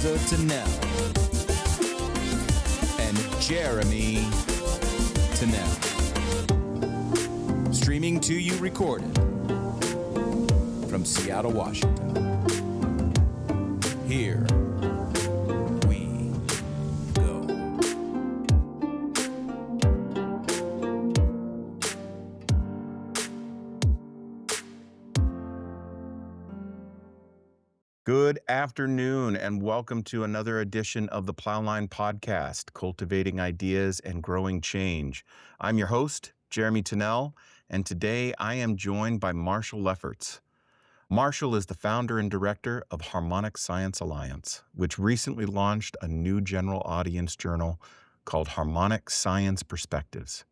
Tunnell and Jeremy Tunnell. Streaming to you recorded from Seattle, Washington. Here we go. Good afternoon, and welcome to another edition of the Plowline Podcast, cultivating ideas and growing change. I'm your host, Jeremy Tunnell, and today I am joined by Marshall Lefferts. Marshall is the founder and director of Harmonic Science Alliance, which recently launched a new general audience journal called Harmonic Science Perspectives.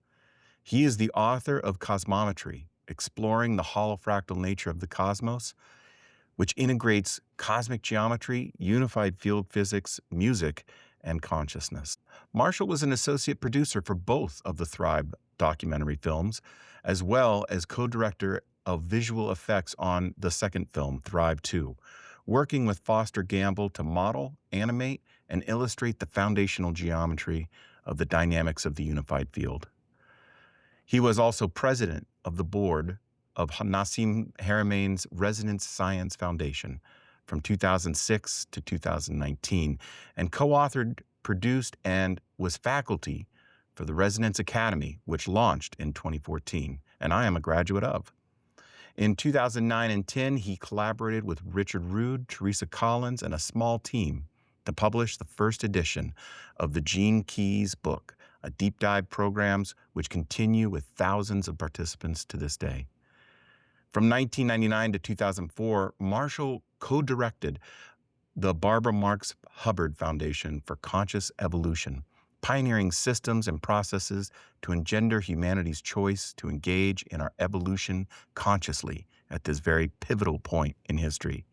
He is the author of Cosmometry, exploring the holofractal nature of the cosmos, which integrates cosmic geometry, unified field physics, music, and consciousness. Marshall was an associate producer for both of the Thrive documentary films, as well as co-director of visual effects on the second film, Thrive 2, working with Foster Gamble to model, animate, and illustrate the foundational geometry of the dynamics of the unified field. He was also president of the board of Nassim Haramein's Resonance Science Foundation from 2006 to 2019, and co-authored, produced, and was faculty for the Resonance Academy, which launched in 2014, and I am a graduate of. In 2009 and 10, he collaborated with Richard Rood, Teresa Collins, and a small team to publish the first edition of the Gene Keys book, a deep dive programs which continue with thousands of participants to this day. From 1999 to 2004, Marshall co-directed the Barbara Marx Hubbard Foundation for Conscious Evolution, pioneering systems and processes to engender humanity's choice to engage in our evolution consciously at this very pivotal point in history.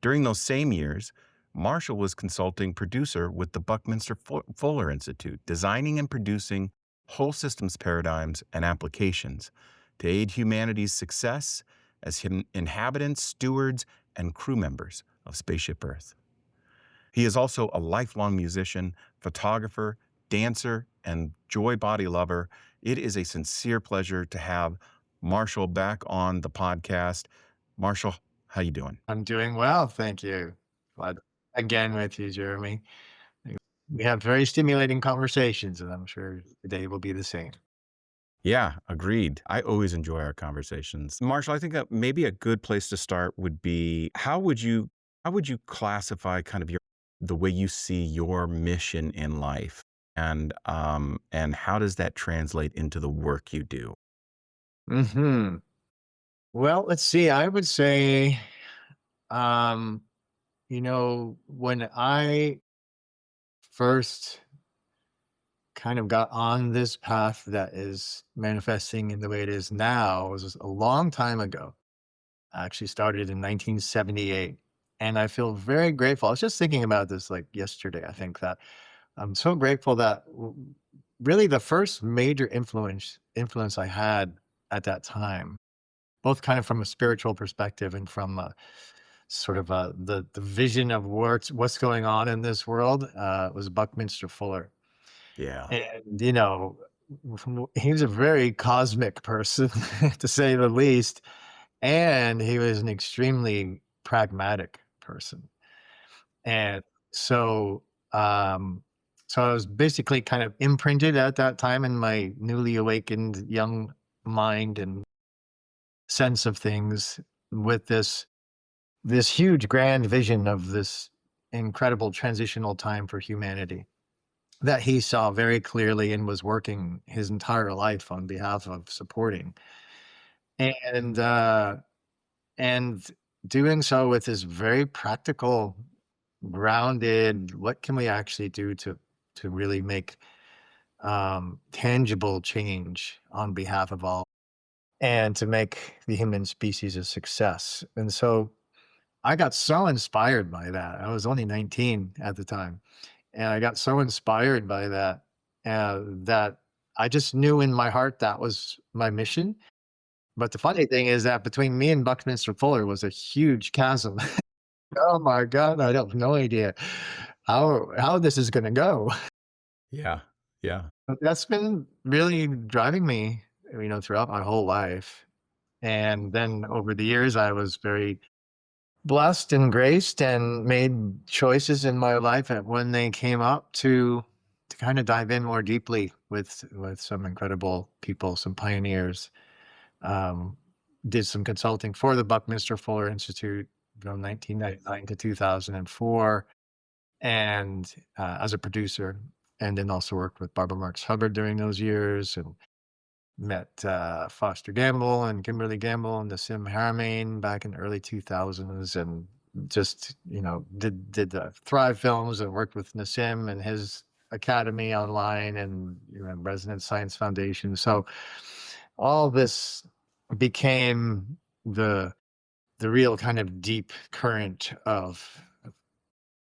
During those same years, Marshall was consulting producer with the Buckminster Fuller Institute, designing and producing whole systems paradigms and applications to aid humanity's success as inhabitants, stewards, and crew members of Spaceship Earth. He is also a lifelong musician, photographer, dancer, and joy body lover. It is a sincere pleasure to have Marshall back on the podcast. Marshall, how you doing? I'm doing well, thank you. Glad again with you, Jeremy. We have very stimulating conversations, and I'm sure today will be the same. Yeah, agreed. I always enjoy our conversations. Marshall, I think that maybe a good place to start would be how would you classify kind of the way you see your mission in life, and how does that translate into the work you do? Well, let's see. I would say, when I first kind of got on this path that is manifesting in the way it is now, it was a long time ago. I actually started in 1978, and I feel very grateful. I was just thinking about this like yesterday. I think that I'm so grateful that really the first major influence I had at that time, both kind of from a spiritual perspective and from sort of the vision of what's going on in this world, was Buckminster Fuller. Yeah. And, he was a very cosmic person, to say the least. And he was an extremely pragmatic person. And so, so I was basically kind of imprinted at that time in my newly awakened young mind and sense of things with this huge grand vision of this incredible transitional time for humanity that he saw very clearly and was working his entire life on behalf of supporting. And doing so with this very practical, grounded, what can we actually do to really make tangible change on behalf of all, and to make the human species a success. And so I got so inspired by that. I was only 19 at the time. And I got so inspired by that, that I just knew in my heart that was my mission. But the funny thing is that between me and Buckminster Fuller was a huge chasm. Oh my God, I have no idea. how this is going to go. Yeah. Yeah. But that's been really driving me, throughout my whole life. And then over the years, I was very blessed and graced and made choices in my life at when they came up to kind of dive in more deeply with some incredible people, some pioneers. Um, did some consulting for the Buckminster Fuller Institute from 1999 to 2004, and as a producer, and then also worked with Barbara Marx Hubbard during those years, and met Foster Gamble and Kimberly Gamble and Nassim Haramein back in the early 2000s, and just did the Thrive films and worked with Nassim and his academy online, and Resonance Science Foundation. So all this became the real kind of deep current of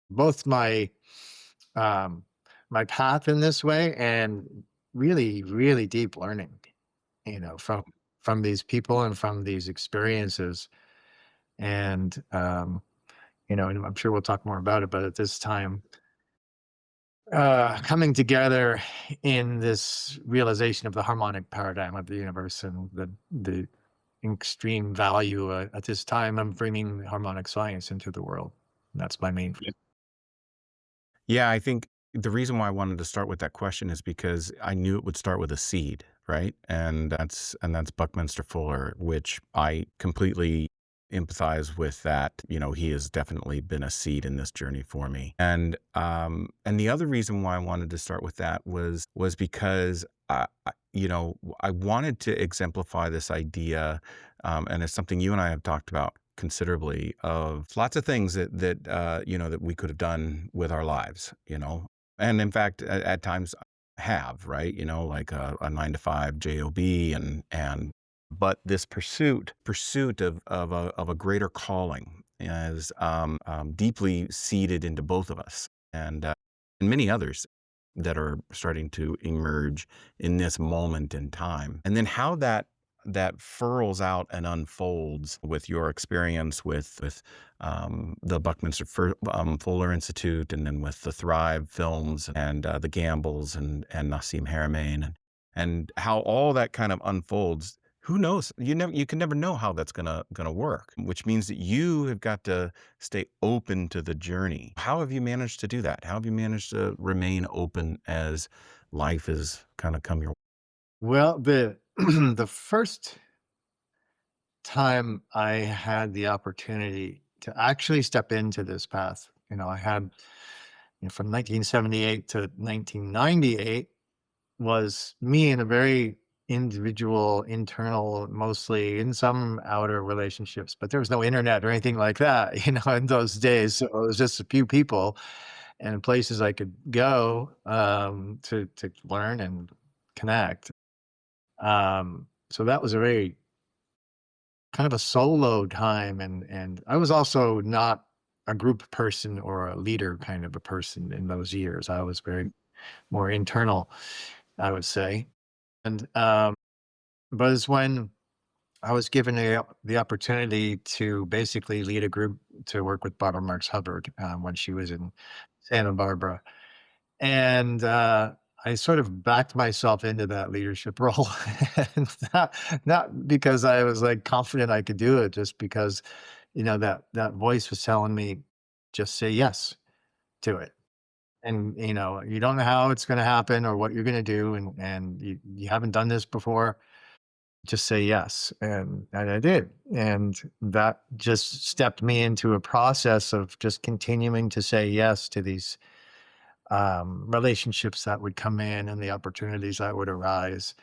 both um, my path in this way, and really, really deep learning, from these people and from these experiences. And, and I'm sure we'll talk more about it, but at this time, coming together in this realization of the harmonic paradigm of the universe, and the extreme value at this time of bringing harmonic science into the world. And that's my main. Yeah, I think the reason why I wanted to start with that question is because I knew it would start with a seed, right? And that's Buckminster Fuller, which I completely empathize with that. He has definitely been a seed in this journey for me. And the other reason why I wanted to start with that was because I wanted to exemplify this idea, and it's something you and I have talked about considerably, of lots of things that we could have done with our lives. And in fact, at times have, right? Like a 9 to 5 job, and but this pursuit of a greater calling is deeply seated into both of us, and many others that are starting to emerge in this moment in time. And then how that furls out and unfolds with your experience with the Buckminster Fuller Institute, and then with the Thrive films, and the Gambles, and Nassim Haramein, and how all that kind of unfolds. Who knows? You can never know how that's gonna work, which means that you have got to stay open to the journey. How have you managed to do that? How have you managed to remain open as life has kind of come your way? Well, the the first time I had the opportunity to actually step into this path, I had, from 1978 to 1998, was me in a very individual, internal, mostly, in some outer relationships, but there was no internet or anything like that, in those days. So it was just a few people and places I could go, to learn and connect. So that was a very kind of a solo time, and I was also not a group person or a leader kind of a person in those years. I was very more internal, I would say. And but it's when I was given the opportunity to basically lead a group to work with Barbara Marx Hubbard, when she was in Santa Barbara. And I sort of backed myself into that leadership role. And not because I was like confident I could do it, just because, that voice was telling me, just say yes to it. And you don't know how it's going to happen or what you're going to do, and you haven't done this before. Just say yes. And I did. And that just stepped me into a process of just continuing to say yes to these relationships that would come in and the opportunities that would arise,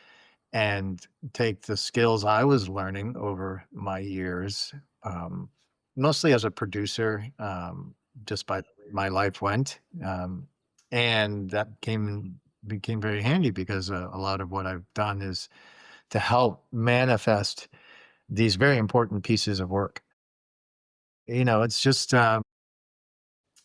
and take the skills I was learning over my years, um, mostly as a producer, just by the way my life went. And that became very handy, because a lot of what I've done is to help manifest these very important pieces of work. It's just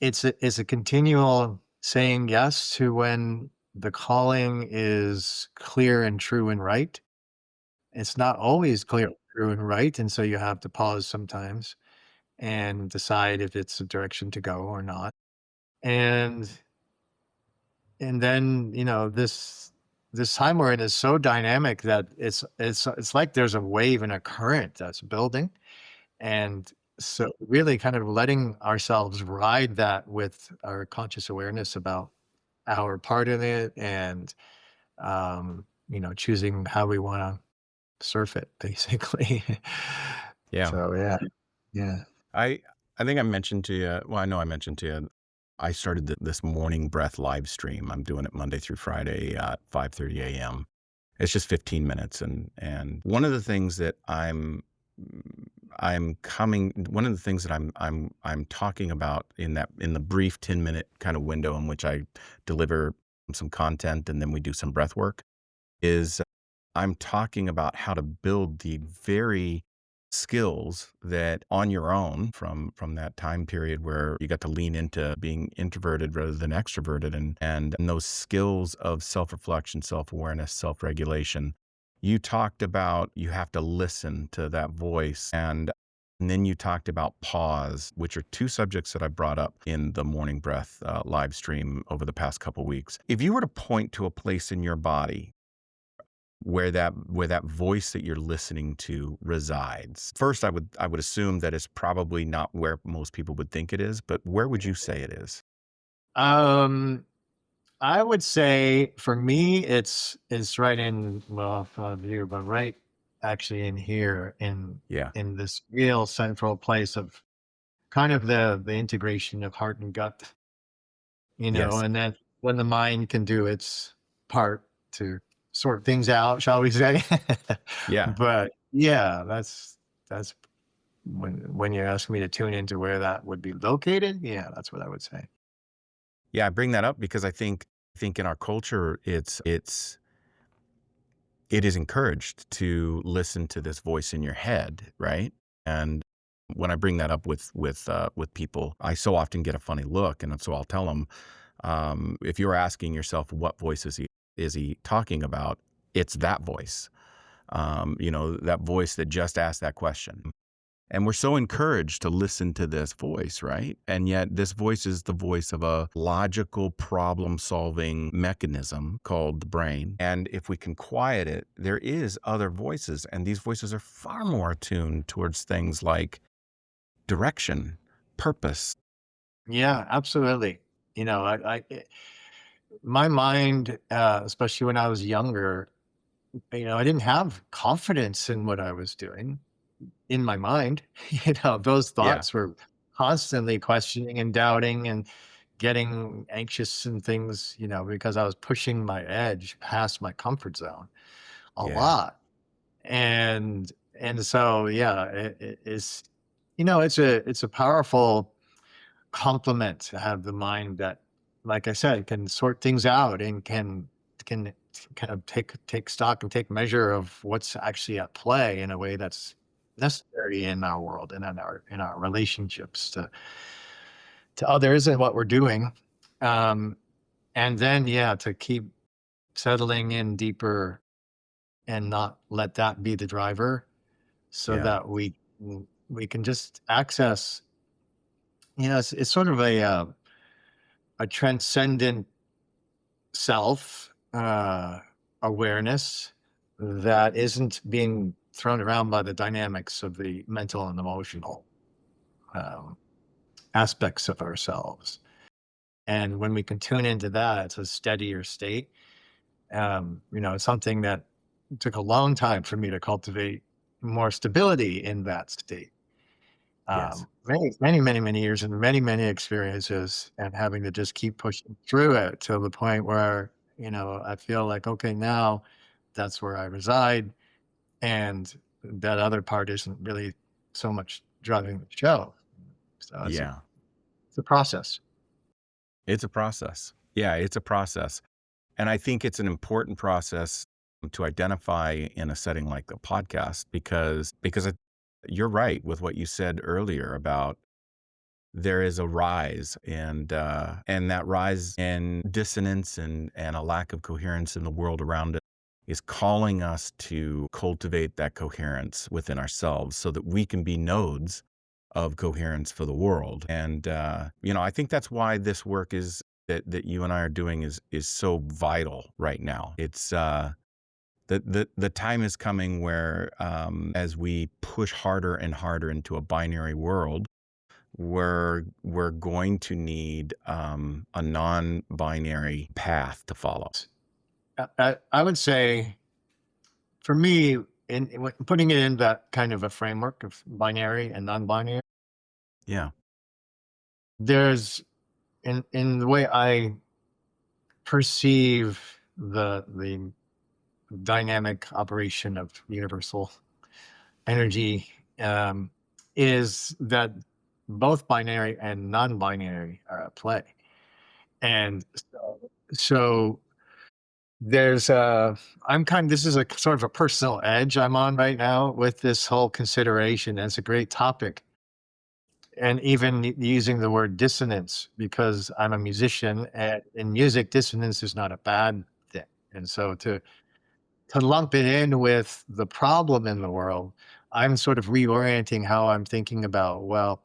it's a continual saying yes to when the calling is clear and true and right. It's not always clear, true, and right, and so you have to pause sometimes and decide if it's a direction to go or not. And then, this time we're in is so dynamic that it's like there's a wave and a current that's building. And so really kind of letting ourselves ride that with our conscious awareness about our part in it, and choosing how we want to surf it, basically. Yeah. So yeah. Yeah. I I think I mentioned to you, well, I know I mentioned to you, I started this morning breath live stream. I'm doing it Monday through Friday at 5:30 a.m. It's just 15 minutes, and one of the things that one of the things that I'm talking about in the brief 10-minute kind of window in which I deliver some content and then we do some breath work is I'm talking about how to build the very skills that on your own from that time period where you got to lean into being introverted rather than extroverted, and those skills of self-reflection, self-awareness, self-regulation. You talked about you have to listen to that voice, and then you talked about pause, which are two subjects that I brought up in the Morning Breath live stream over the past couple weeks. If you were to point to a place in your body where that voice that you're listening to resides. First, I would assume that it's probably not where most people would think it is, but where would you say it is? Um, I would say for me, it's right in, well, front of you, but right actually in here, Yeah. in this real central place of kind of the integration of heart and gut, Yes. and then when the mind can do its part to sort things out, shall we say? Yeah. But yeah, that's when you ask me to tune into where that would be located, yeah, that's what I would say. Yeah, I bring that up because I think in our culture it is encouraged to listen to this voice in your head, right? And when I bring that up with people, I so often get a funny look, and so I'll tell them, if you're asking yourself what voice is he talking about, it's that voice. That voice that just asked that question. And we're so encouraged to listen to this voice, right? And yet, this voice is the voice of a logical problem solving mechanism called the brain. And if we can quiet it, there is other voices. And these voices are far more attuned towards things like direction, purpose. Yeah, absolutely. My mind, especially when I was younger, I didn't have confidence in what I was doing in my mind. Those Yeah. thoughts were constantly questioning and doubting and getting anxious and things, because I was pushing my edge past my comfort zone a Yeah. lot. And so, yeah, it's a powerful compliment to have the mind that, like I said, can sort things out and can kind of take stock and take measure of what's actually at play in a way that's necessary in our world and in our relationships to others and what we're doing. Um, and then, yeah, to keep settling in deeper and not let that be the driver, so Yeah. that we can just access. It's sort of a transcendent self awareness that isn't being thrown around by the dynamics of the mental and emotional um, aspects of ourselves. And when we can tune into that, it's a steadier state. It's something that took a long time for me to cultivate more stability in that state. Yes. Many, many, many, many years and many, many experiences, and having to just keep pushing through it to the point where, I feel like, okay, now that's where I reside. And that other part isn't really so much driving the show. So Yeah. it's a process. It's a process. Yeah, it's a process. And I think it's an important process to identify in a setting like the podcast you're right with what you said earlier about there is a rise, and that rise in dissonance and a lack of coherence in the world around us is calling us to cultivate that coherence within ourselves so that we can be nodes of coherence for the world. And I think that's why this work is that you and I are doing is so vital right now. It's the time is coming where as we push harder and harder into a binary world, we're going to need a non-binary path to follow. I would say, for me, putting it in that kind of a framework of binary and non-binary, Yeah. there's in the way I perceive the dynamic operation of universal energy, um, is that both binary and non-binary are at play. And so there's this is a sort of a personal edge I'm on right now with this whole consideration. And it's a great topic. And even using the word dissonance, because I'm a musician, and in music, dissonance is not a bad thing. And so to lump it in with the problem in the world, I'm sort of reorienting how I'm thinking about, well,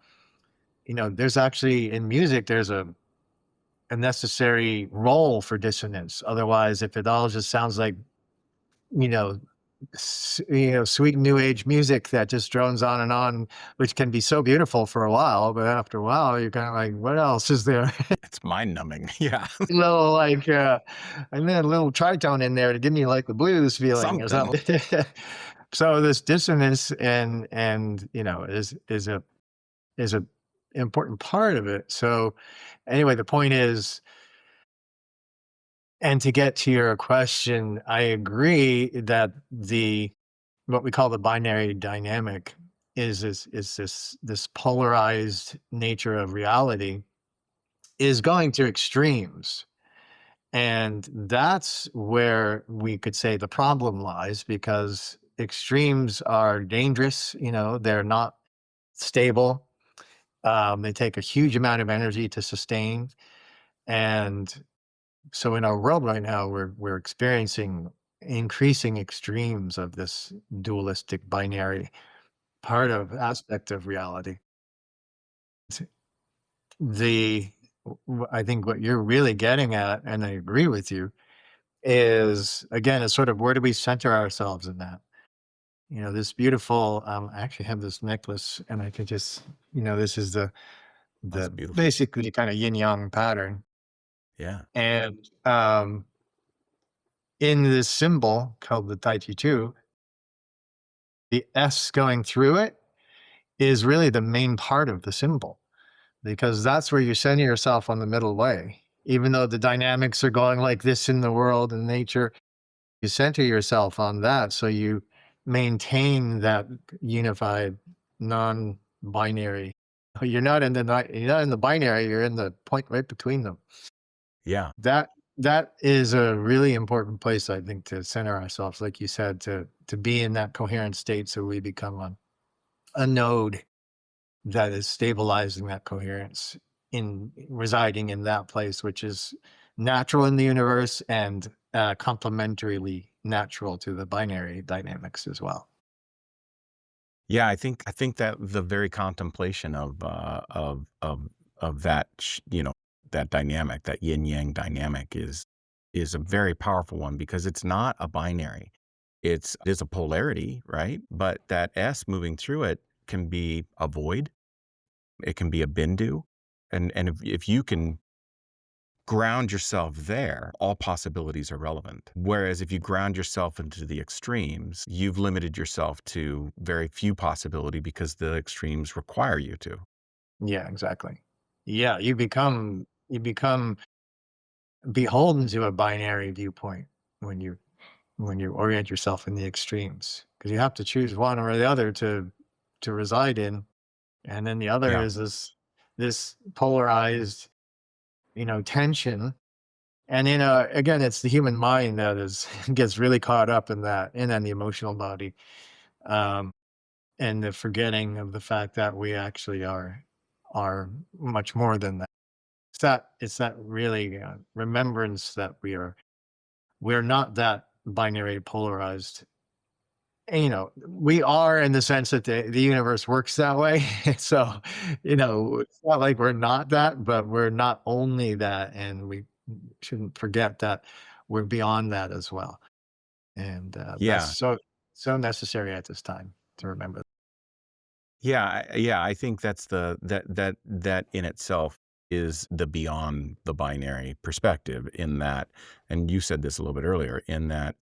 there's actually in music, there's a necessary role for dissonance. Otherwise, if it all just sounds like, you know, sweet new age music that just drones on, which can be so beautiful for a while, but after a while, you're kind of like, what else is there? It's mind numbing. Yeah. Little like, and then a little tritone in there to give me like the blues feeling or Something. something. So this dissonance and is a important part of it. So anyway, the point is, and to get to your question, I agree that what we call the binary dynamic is this polarized nature of reality is going to extremes. And that's where we could say the problem lies, because extremes are dangerous. They're not stable. They take a huge amount of energy to sustain. And so in our world right now, we're experiencing increasing extremes of this dualistic binary aspect of reality. The I think what you're really getting at, and I agree with you, is again, it's sort of where do we center ourselves in that? This beautiful. I actually have this necklace, and I could just, this is That's the beautiful. basically kind of yin yang pattern, Yeah. and in this symbol called the Tai Chi 2, the S going through it is really the main part of the symbol, because that's where you center yourself on the middle way. Even though the dynamics are going like this in the world and nature, you center yourself on that. So you maintain that unified, non-binary. You're not in the binary, you're in the point right between them. Yeah. That is a really important place, I think, to center ourselves, like you said, to be in that coherent state, so we become a node that is stabilizing that coherence, in residing in that place, which is natural in the universe and complementarily natural to the binary dynamics as well. Yeah, I think that the very contemplation of that that dynamic, that yin yang dynamic is a very powerful one, because it's not a binary. It is a polarity, right? But that S moving through it can be a void, it can be a bindu. And if you can ground yourself there, all possibilities are relevant. Whereas if you ground yourself into the extremes, you've limited yourself to very few possibility, because the extremes require you to. Yeah, exactly. Yeah, you become beholden to a binary viewpoint when you orient yourself in the extremes, because you have to choose one or the other to reside in. And then the other Yeah. is this polarized, tension. And again, it's the human mind that is gets really caught up in that, and then the emotional body, um, and the forgetting of the fact that we actually are much more than that. It's that really remembrance that we're not that binary polarized we are in the sense that the universe works that way. So, it's not like we're not that, but we're not only that, and we shouldn't forget that we're beyond that as well. And that's Yeah. so necessary at this time to remember. Yeah, I think that's that in itself is the beyond the binary perspective in that, and you said this a little bit earlier, in that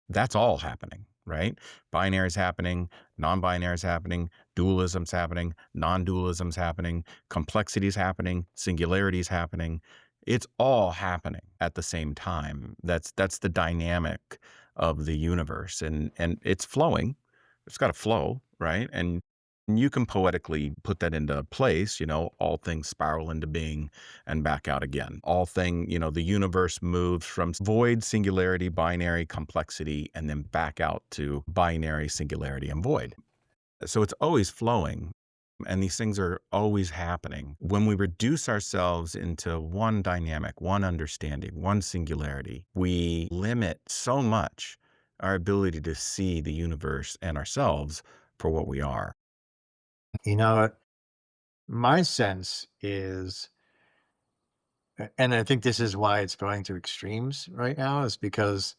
that's all happening, right? Binary is happening, non-binary is happening, dualism's happening, non-dualism's happening, complexity is happening, singularity is happening. It's all happening at the same time. That's the dynamic of the universe, and it's flowing. It's got to flow, right? And you can poetically put that into place, all things spiral into being and back out again. The universe moves from void, singularity, binary, complexity, and then back out to binary, singularity, and void. So it's always flowing. And these things are always happening. When we reduce ourselves into one dynamic, one understanding, one singularity, we limit so much our ability to see the universe and ourselves for what we are. You know, my sense is, and I think this is why it's going to extremes right now, is because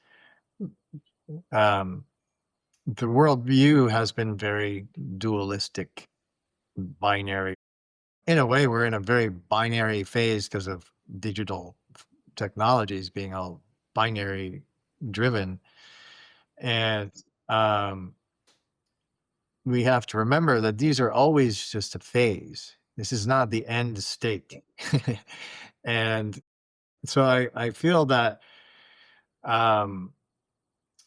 um, the worldview has been very dualistic, binary. In a way, we're in a very binary phase because of digital technologies being all binary driven. And um, we have to remember that these are always just a phase. This is not the end state. And so I feel that um,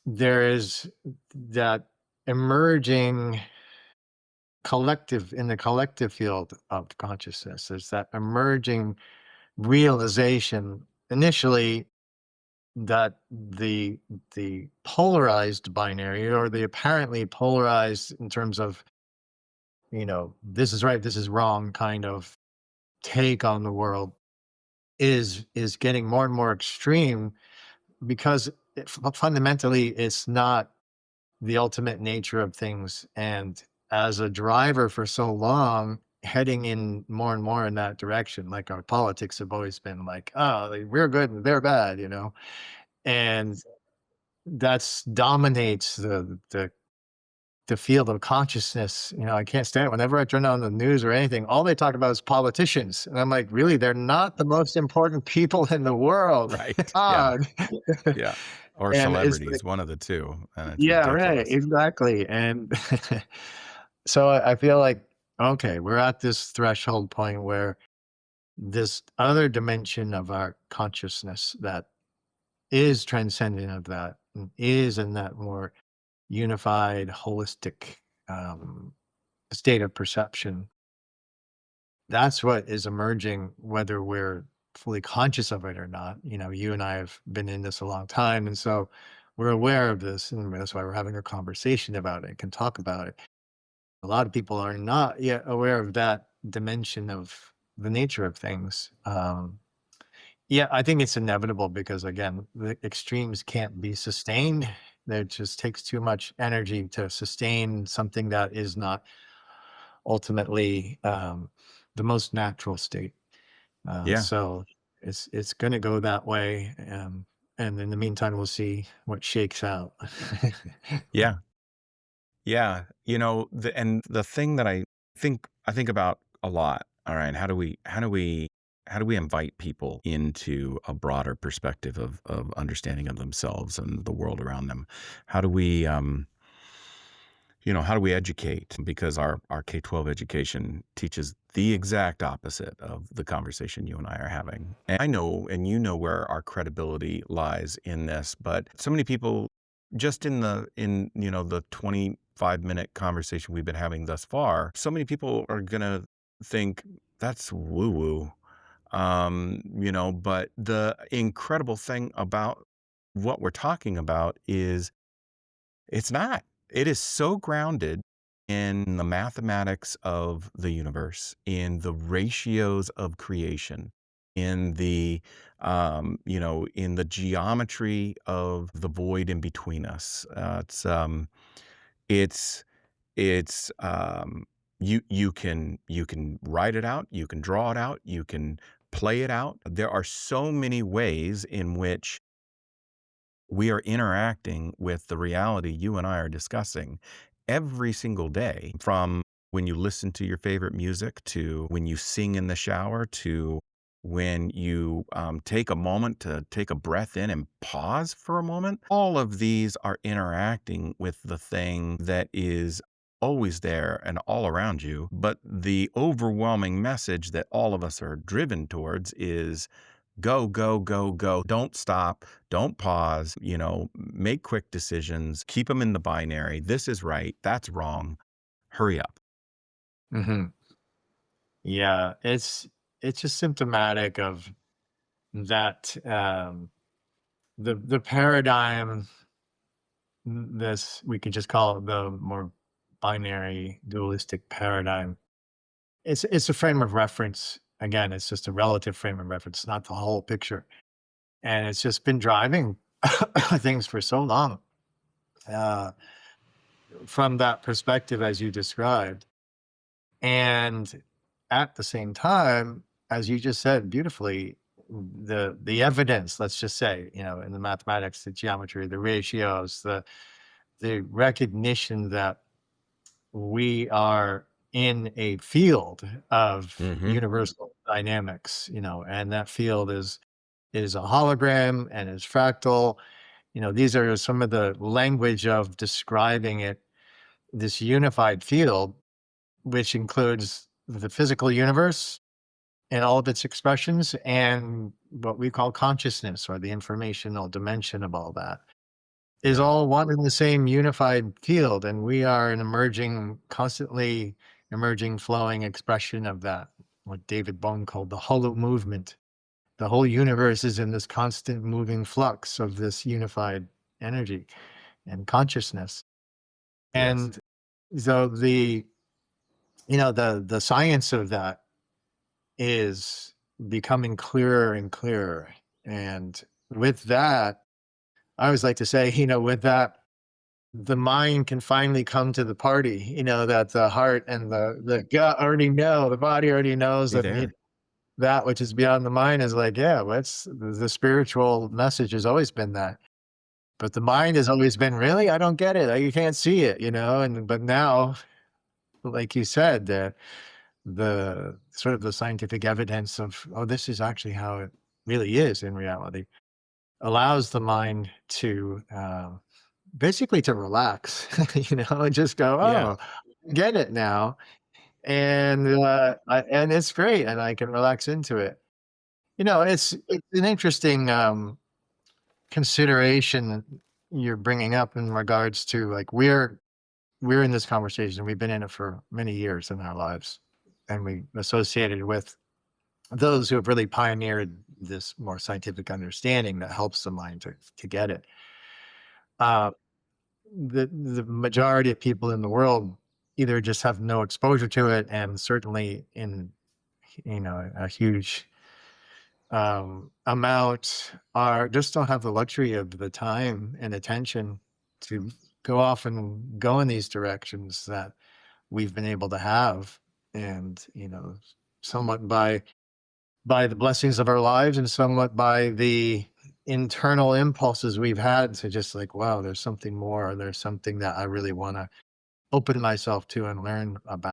there is that emerging collective in the collective field of consciousness. There's that emerging realization initially that the polarized binary, or the apparently polarized in terms of, this is right, this is wrong kind of take on the world, is getting more and more extreme, because fundamentally it's not the ultimate nature of things. And as a driver for so long, heading in more and more in that direction, like our politics have always been like, oh, we're good and they're bad, and that's dominates the field of consciousness. I can't stand it. Whenever I turn on the news or anything, all they talk about is politicians. And I'm like, really? They're not the most important people in the world. Right. Yeah. God. Yeah. Or And it's like, celebrities, one of the two. And it's yeah, right, ridiculous. exactly. And so I feel like, okay, we're at this threshold point where this other dimension of our consciousness that is transcendent of that, and is in that more unified, holistic um, state of perception. That's what is emerging, whether we're fully conscious of it or not. You and I have been in this a long time. And so we're aware of this. And that's why we're having a conversation about it, can talk about it. A lot of people are not yet aware of that dimension of the nature of things. Yeah, I think it's inevitable because, again, the extremes can't be sustained. There just takes too much energy to sustain something that is not ultimately the most natural state. Yeah. So it's going to go that way, and in the meantime, we'll see what shakes out. Yeah. Yeah. And the thing that I think about a lot, all right, how do we invite people into a broader perspective of understanding of themselves and the world around them? How do we how do we educate? Because our K-12 education teaches the exact opposite of the conversation you and I are having. And I know, and where our credibility lies in this, but so many people just in the 25-minute conversation we've been having thus far, so many people are going to think that's woo woo. But the incredible thing about what we're talking about is it's not. It is so grounded in the mathematics of the universe, in the ratios of creation, in the geometry of the void in between us. It's it's you can write it out, you can draw it out, you can play it out. There are so many ways in which we are interacting with the reality you and I are discussing every single day, from when you listen to your favorite music, to when you sing in the shower, to when you take a moment to take a breath in and pause for a moment. All of these are interacting with the thing that is always there and all around you. But the overwhelming message that all of us are driven towards is go, go, go, go. Don't stop. Don't pause. Make quick decisions. Keep them in the binary. This is right. That's wrong. Hurry up. Hmm. Yeah, it's just symptomatic of that, the paradigm. This, we could just call it the more binary dualistic paradigm. It's a frame of reference. Again, it's just a relative frame of reference, not the whole picture. And it's just been driving things for so long, uh, from that perspective, as you described. And at the same time, as you just said beautifully, the evidence, let's just say, in the mathematics, the geometry, the ratios, the recognition that we are in a field of Hmm. universal dynamics, and that field is a hologram and is fractal. These are some of the language of describing it, this unified field, which includes the physical universe and all of its expressions, and what we call consciousness, or the informational dimension of all that, is Yeah. all one and the same unified field. And we are an emerging, constantly emerging, flowing expression of that, what David Bohm called the hollow movement. The whole universe is in this constant moving flux of this unified energy and consciousness. Yes. And so the science of that is becoming clearer and clearer. And with that, I always like to say, with that, the mind can finally come to the party, that the heart and the gut already know, the body already knows Be that there. that which is beyond the mind is like, yeah, what's the spiritual message has always been that. But the mind has always been, really? I don't get it. You can't see it, but now, like you said, the sort of the scientific evidence of, oh, this is actually how it really is in reality, allows the mind to, basically, to relax, and just go, Yeah. oh, I get it now. And and it's great, and I can relax into it. It's an interesting, consideration you're bringing up in regards to, like, we're in this conversation. We've been in it for many years in our lives, and we associated with those who have really pioneered this more scientific understanding that helps the mind to get it. Uh, the majority of people in the world either just have no exposure to it, and certainly in a huge, amount, are just don't have the luxury of the time and attention to go off and go in these directions that we've been able to have. And somewhat by the blessings of our lives, and somewhat by the internal impulses we've had to just, like, wow, there's something more, there's something that I really want to open myself to and learn about.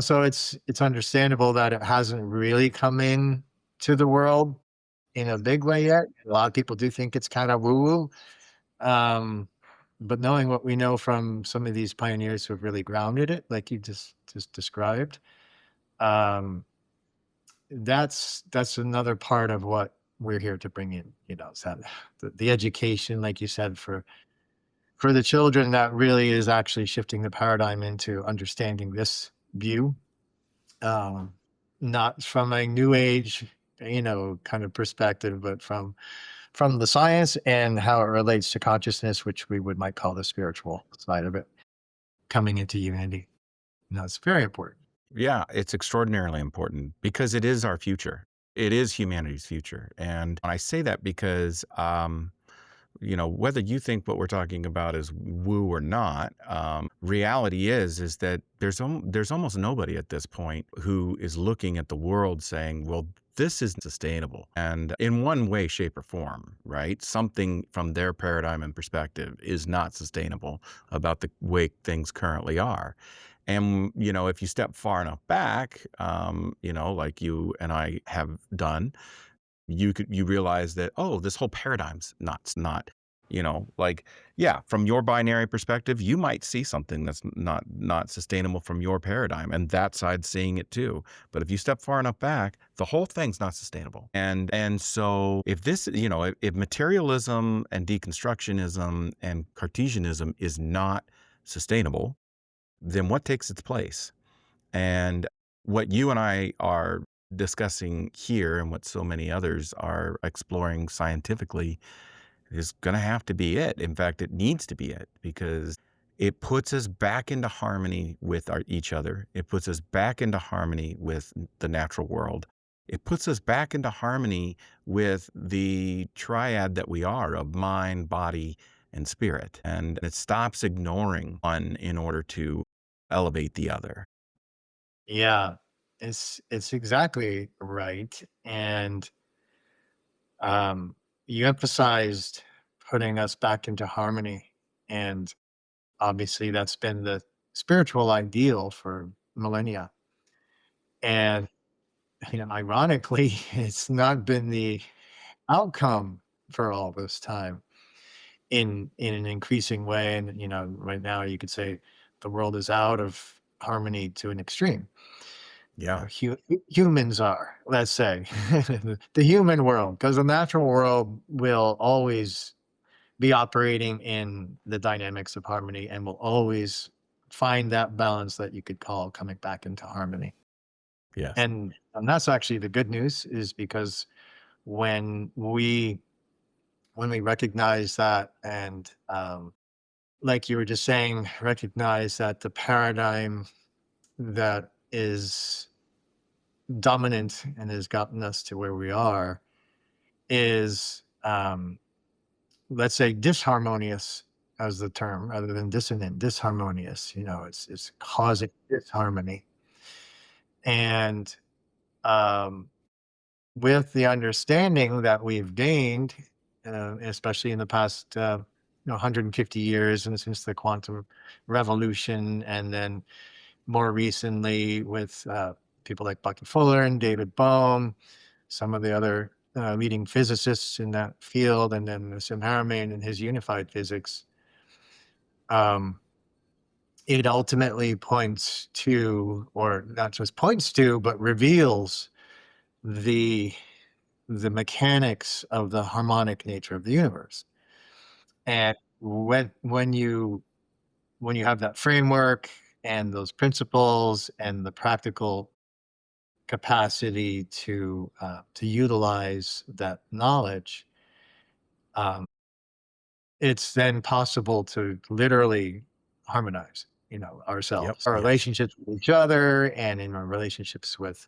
So it's understandable that it hasn't really come in to the world in a big way yet. A lot of people do think it's kind of woo woo. Um, but knowing what we know from some of these pioneers who have really grounded it, like you just described, um, that's another part of what we're here to bring in. Is that the education, like you said, for the children, that really is actually shifting the paradigm into understanding this view, um, not from a new age, kind of perspective, but from the science and how it relates to consciousness, which we might call the spiritual side of it, coming into unity. It's very important. Yeah. It's extraordinarily important because it is our future. It is humanity's future. And I say that because whether you think what we're talking about is woo or not, reality is that there's almost nobody at this point who is looking at the world saying, well, this isn't sustainable. And in one way, shape, or form, right? Something from their paradigm and perspective is not sustainable about the way things currently are. And, if you step far enough back, like you and I have done, you realize that, oh, this whole paradigm's not, like, yeah, from your binary perspective, you might see something that's not sustainable from your paradigm, and that side's seeing it too. But if you step far enough back, the whole thing's not sustainable. And so if this, if materialism and deconstructionism and Cartesianism is not sustainable, then what takes its place? And what you and I are discussing here, and what so many others are exploring scientifically, is going to have to be it. In fact, it needs to be it, because it puts us back into harmony with each other. It puts us back into harmony with the natural world. It puts us back into harmony with the triad that we are of mind, body, and spirit. And it stops ignoring one in order to elevate the other. Yeah, it's exactly right. And um, you emphasized putting us back into harmony. And obviously, that's been the spiritual ideal for millennia. And, ironically, it's not been the outcome for all this time in an increasing way. And, right now you could say the world is out of harmony to an extreme. Yeah. Humans are, let's say, the human world, because the natural world will always be operating in the dynamics of harmony and will always find that balance that you could call coming back into harmony. Yes. And that's actually the good news, is because when we recognize that, and like you were just saying, recognize that the paradigm that is dominant and has gotten us to where we are is, let's say, disharmonious, as the term, rather than dissonant. Disharmonious, it's causing disharmony. And um, with the understanding that we've gained, especially in the past 150 years, and since the quantum revolution, and then more recently with people like Bucky Fuller and David Bohm, some of the other leading physicists in that field, and then Sim Harriman and his unified physics, um, it ultimately points to, or not just points to, but reveals the mechanics of the harmonic nature of the universe. And when you have that framework and those principles and the practical capacity to utilize that knowledge, um, it's then possible to literally harmonize, Yep. ourselves, our Yes. relationships with each other, and in our relationships with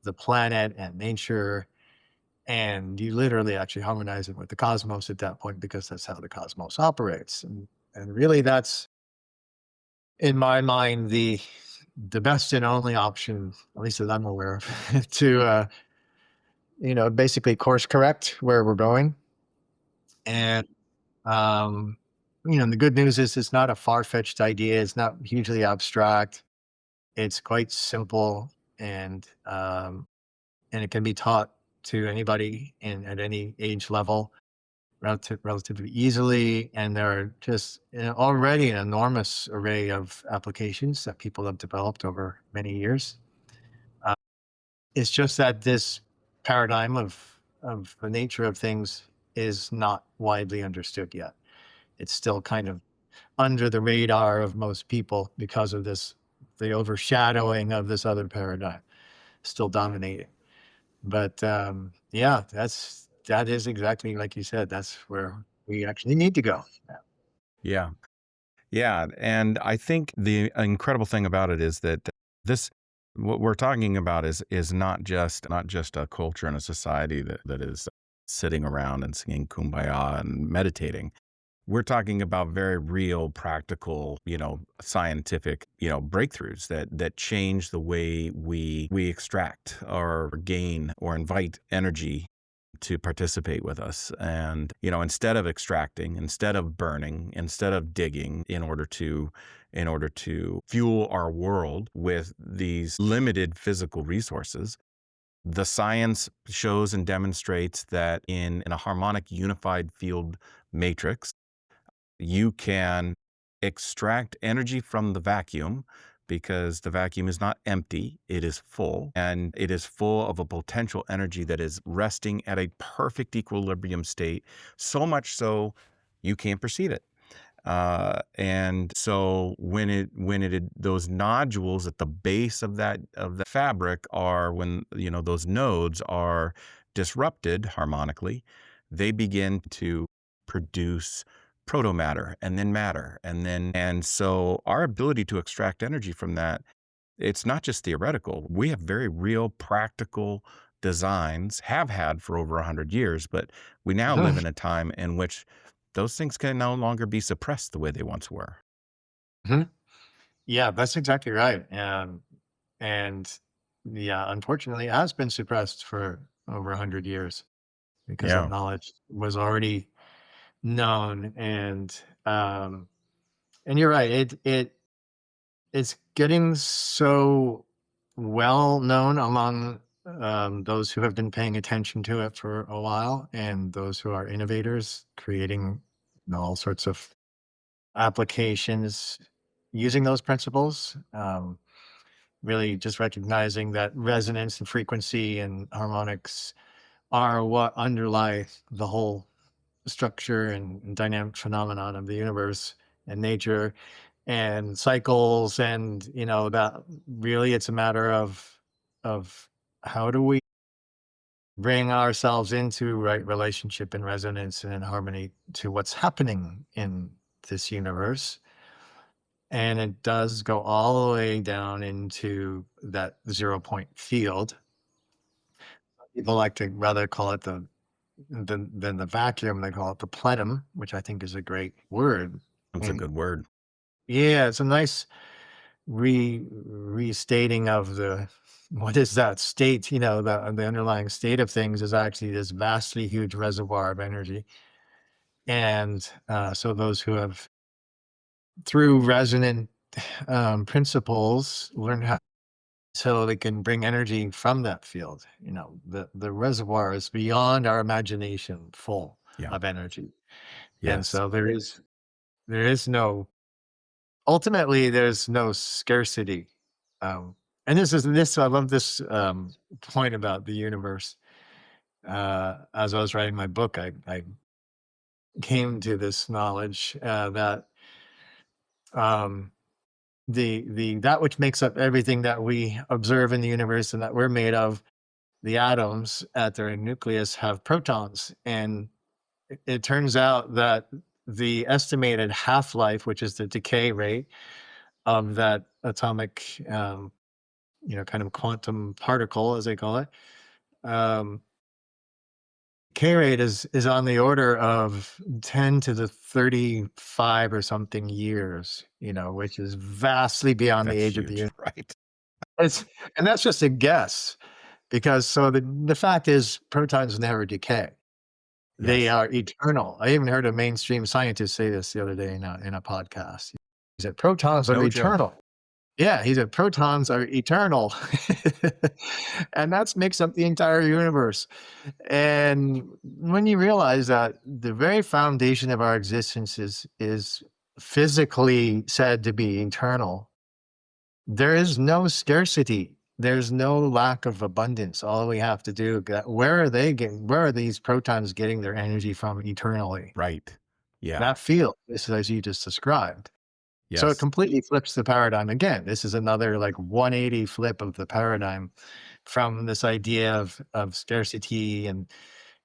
the planet and nature. And you literally actually harmonize it with the cosmos at that point, because that's how the cosmos operates. And really, that's, in my mind, the best and only option, at least that I'm aware of, to basically course correct where we're going. And um, the good news is it's not a far-fetched idea. It's not hugely abstract. It's quite simple, and it can be taught to anybody at any age level relatively easily. And there are just already an enormous array of applications that people have developed over many years. Uh, it's just that this paradigm of the nature of things is not widely understood yet. It's still kind of under the radar of most people because of the overshadowing of this other paradigm still dominating. But yeah, that is exactly like you said. That's where we actually need to go. Yeah. Yeah. And I think the incredible thing about it is that this, what we're talking about is not just a culture and a society that is sitting around and singing kumbaya and meditating. We're talking about very real, practical, scientific, breakthroughs that change the way we extract or gain or invite energy to participate with us. And, instead of extracting, instead of burning, instead of digging in order to fuel our world with these limited physical resources, the science shows and demonstrates that in a harmonic unified field matrix, you can extract energy from the vacuum because the vacuum is not empty, it is full, and it is full of a potential energy that is resting at a perfect equilibrium state, so much so you can't perceive it. And so those nodules at the base of the fabric are when those nodes are disrupted harmonically, they begin to produce protomatter and then matter and so our ability to extract energy from that, it's not just theoretical. We have very real practical designs, have had for over 100 years, but we now live in a time in which those things can no longer be suppressed the way they once were. Mhm. Yeah, that's exactly right. And yeah, unfortunately, it has been suppressed for over 100 years because that Yeah, knowledge was already known. Um, and you're right. It's getting so well known among those who have been paying attention to it for a while, and those who are innovators creating all sorts of applications using those principles. Really just recognizing that resonance and frequency and harmonics are what underlie the whole structure and dynamic phenomenon of the universe and nature and cycles. And that really it's a matter of how do we bring ourselves into right relationship and resonance and harmony to what's happening in this universe. And it does go all the way down into that 0 point field. People like to rather call it than the vacuum, they call it the plenum, which I think is a great word. that's a And good word. yeah, it's a nice restating of the what is that state, the underlying state of things is actually this vastly huge reservoir of energy. And so those who have through resonant principles learn how so they can bring energy from that field. The reservoir is beyond our imagination full Yeah. of energy. And Yes. so there is no ultimately there's no scarcity. And this I love this point about the universe. As I was writing my book, I came to this knowledge that um, the that which makes up everything that we observe in the universe and that we're made of, the atoms at their nucleus have protons. And it turns out that the estimated half-life, which is the decay rate of that atomic, kind of quantum particle, as they call it, um, K rate is on the order of 10 to the 35 or something years, which is vastly beyond the That's age of the huge, universe. right? It's, and that's just a guess because so the fact is protons never decay. They Yes. are eternal. I even heard a mainstream scientist say this the other day in a podcast. He said protons are No joke. eternal. Yeah, he said protons are eternal. And that makes up the entire universe. And when you realize that the very foundation of our existence is physically said to be eternal, there is no scarcity. There's no lack of abundance. All we have to do, where are these protons getting their energy from eternally? Right. Yeah. That field, this is as you just described. So it Yes. completely flips the paradigm again. This is another like 180 flip of the paradigm from this idea of scarcity and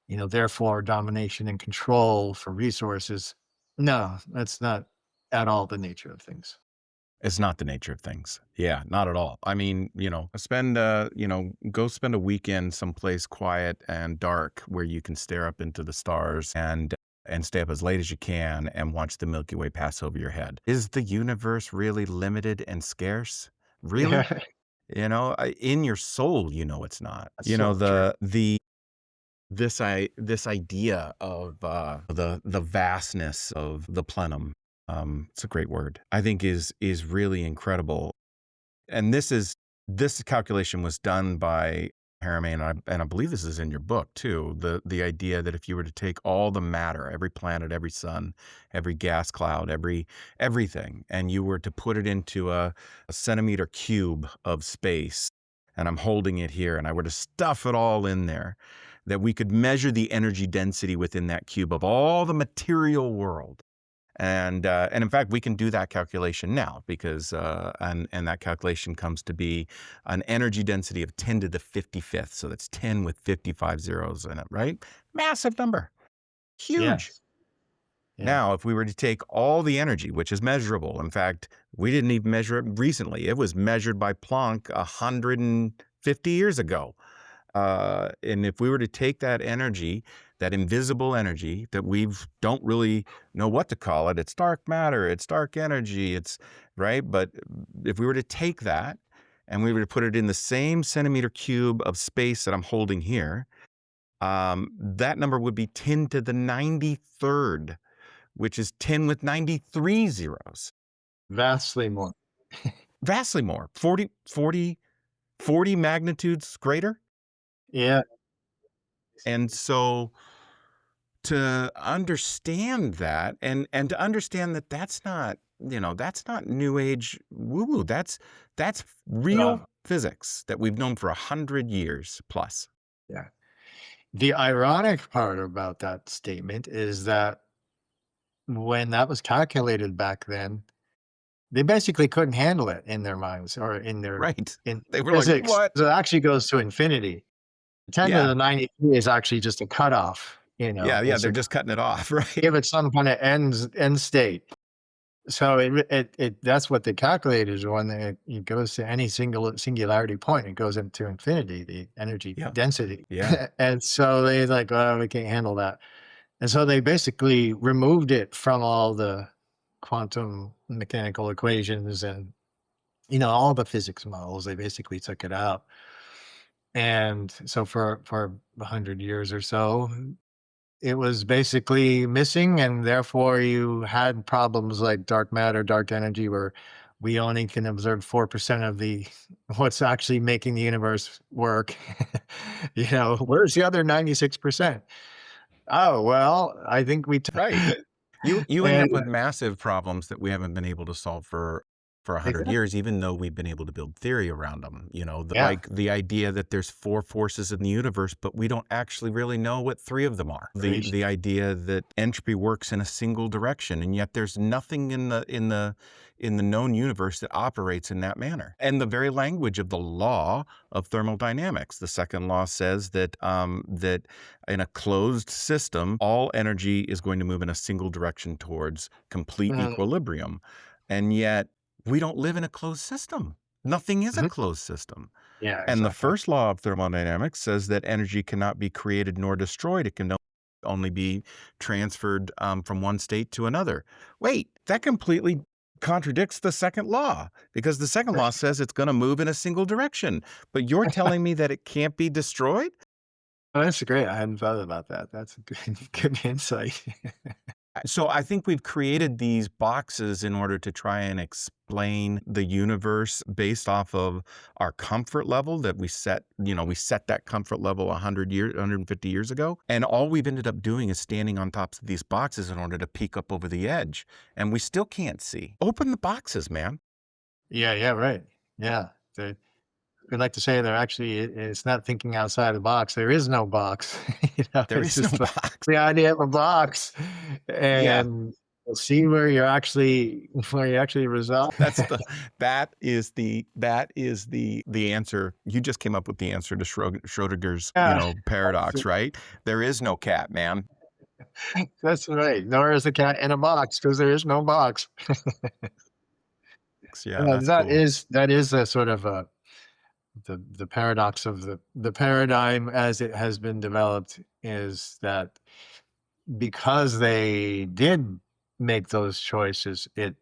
therefore domination and control for resources. No, that's not at all the nature of things. It's not the nature of things. Yeah, not at all. I mean, go spend a weekend someplace quiet and dark where you can stare up into the stars and stay up as late as you can and watch the Milky Way pass over your head. Is the universe really limited and scarce? Really? Yeah, In your soul, it's not. that's so true. This idea of the vastness of the plenum, it's a great word, I think is really incredible. And this calculation was done by Harriman, and I believe this is in your book too. The idea that if you were to take all the matter, every planet, every sun, every gas cloud, everything, and you were to put it into a centimeter cube of space, and I'm holding it here, and I were to stuff it all in there, that we could measure the energy density within that cube of all the material world. And in fact, we can do that calculation now because and that calculation comes to be an energy density of 10 to the 55th. So that's 10 with 55 zeros in it, right? Massive number, huge. Yes. Yeah. Now, if we were to take all the energy, which is measurable, in fact, we didn't even measure it recently. It was measured by Planck 150 years ago. And if we were to take that energy, that invisible energy that we don't really know what to call it, it's dark matter, it's dark energy, it's right. But if we were to take that and we were to put it in the same centimeter cube of space that I'm holding here, that number would be 10 to the 93rd, which is 10 with 93 zeros. Vastly more. Vastly more. 40 magnitudes greater. Yeah. And so to understand that and to understand that that's not new age woo woo. That's real physics that we've known for 100 years plus. Yeah. The ironic part about that statement is that when that was calculated back then, they basically couldn't handle it in their minds or Right. in They were like, physics. what? So it actually goes to infinity. 10 to Yeah. the 93 is actually just a cutoff, Yeah. it's They're a just cutting it off. Right. give it some kind of end state. So it that's what they calculated is when it goes to any singularity point, it goes into infinity, the energy Yeah. density. Yeah. And so they like, "Oh, we can't handle that." And so they basically removed it from all the quantum mechanical equations and, all the physics models. They basically took it out. And so for 100 years or so, it was basically missing, and therefore you had problems like dark matter, dark energy, where we only can observe 4% of the what's actually making the universe work. Where's the other 96%? Oh, well, I think we Right. You end and up with massive problems that we haven't been able to solve for 100 exactly. years, even though we've been able to build theory around them. Yeah. Like the idea that there's four forces in the universe, but we don't actually really know what three of them are. Right. The idea that entropy works in a single direction, and yet there's nothing in the known universe that operates in that manner. And the very language of the law of thermodynamics, the second law says that that in a closed system, all energy is going to move in a single direction towards complete Mhm. equilibrium. And yet we don't live in a closed system. Nothing is a Mhm. closed system. Yeah, And the exactly. first law of thermodynamics says that energy cannot be created nor destroyed. It can only be transferred from one state to another. Wait, that completely contradicts the second law because the second law says it's going to move in a single direction. But you're telling me that it can't be destroyed? Oh, that's great. I hadn't thought about that. That's a good good insight. So I think we've created these boxes in order to try and explain the universe based off of our comfort level that we set that comfort level 150 years ago. And all we've ended up doing is standing on tops of these boxes in order to peek up over the edge. And we still can't see. Open the boxes, man. Yeah, yeah, right. Yeah. We like to say they're actually it's not thinking outside the box. There is no box. There It's is no just box. the idea of a box, Yeah. and we'll see where you actually reside. That's the that is the answer. You just came up with the answer to Schrodinger's, Yeah, paradox, right? There is no cat, man. that's right. Nor is the cat in a box because there is no box. paradox. Yeah, that's cool. That is a sort of the paradox of the paradigm as it has been developed is that because they did make those choices, it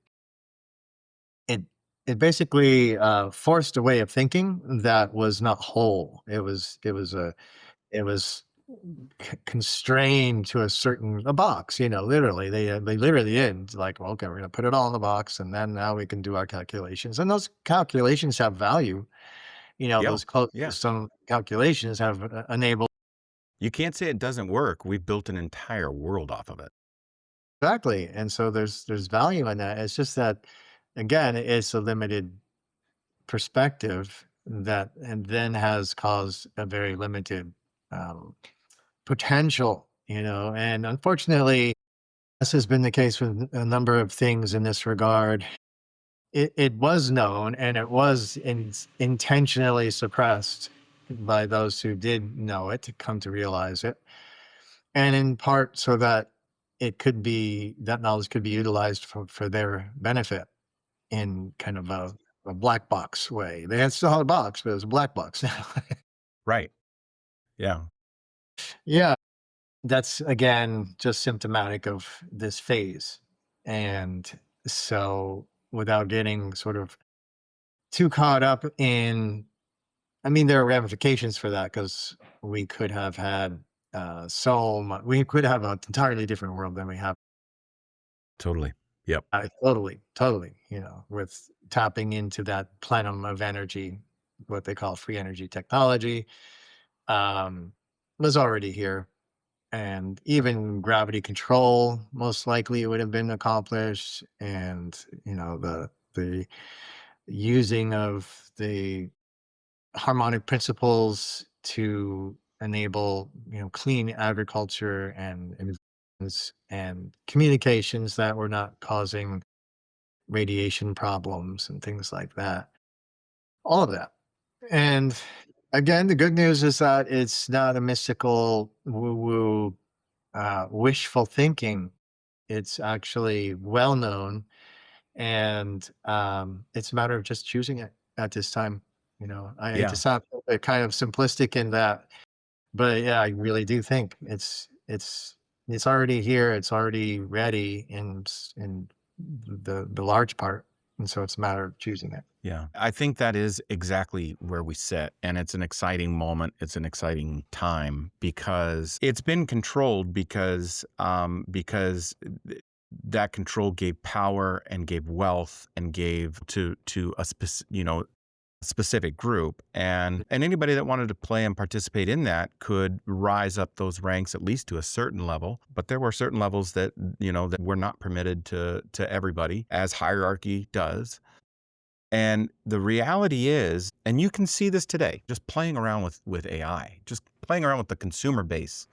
it basically forced a way of thinking that was not whole. It was constrained to a box, literally. They literally did like, well, okay, we're gonna put it all in the box, and then now we can do our calculations. And those calculations have value. Yeah. Those closed Yeah. system calculations have enabled You can't say it doesn't work. We've built an entire world off of it. exactly. And so there's value in that. It's just that again, it's a limited perspective that and then has caused a very limited um, potential, and unfortunately, this has been the case with a number of things in this regard. It was known and it was intentionally suppressed by those who did know it to come to realize it. And in part so that that knowledge could be utilized for their benefit in kind of a black box way. They had still had a box, but it was a black box. Right. Yeah. Yeah. That's again just symptomatic of this phase. And so without getting sort of too caught up in, I mean, there are ramifications for that because we could have had so much, we could have an entirely different world than we have. Totally. Yep. Totally, totally, with tapping into that plenum of energy, what they call free energy technology, um, was already here. And even gravity control, most likely it would have been accomplished. And, the using of the harmonic principles to enable, clean agriculture and communications that were not causing radiation problems and things like that. All of that. And again, the good news is that it's not a mystical woo woo wishful thinking. It's actually well known, and it's a matter of just choosing it at this time. I hate to Yeah. sound kind of simplistic in that, but yeah, I really do think it's already here. It's already ready in the large part, and so it's a matter of choosing it. Yeah. I think that is exactly where we sit. And it's an exciting moment. It's an exciting time because it's been controlled because that control gave power and gave wealth and gave to a specific group, and anybody that wanted to play and participate in that could rise up those ranks at least to a certain level. But there were certain levels that that were not permitted to everybody, as hierarchy does. And the reality is, and you can see this today, just playing around with AI, just playing around with the consumer base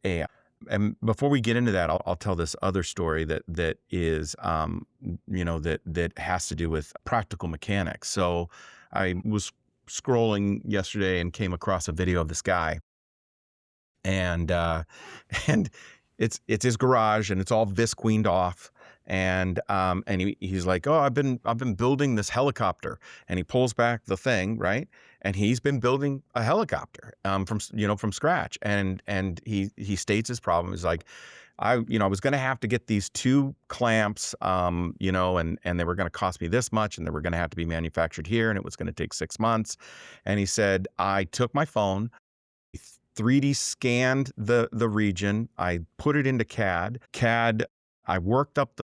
AI. And before we get into that, I'll tell this other story that is, that has to do with practical mechanics. So I was scrolling yesterday and came across a video of this guy, and and it's his garage and it's all visqueened off, and he's like, oh, I've been building this helicopter, and he pulls back the thing, right, and he's been building a helicopter from scratch, and he states his problem is like, I was going to have to get these two clamps, and they were going to cost me this much, and they were going to have to be manufactured here, and it was going to take 6 months. And he said, I took my phone, 3D scanned the region. I put it into CAD. I worked up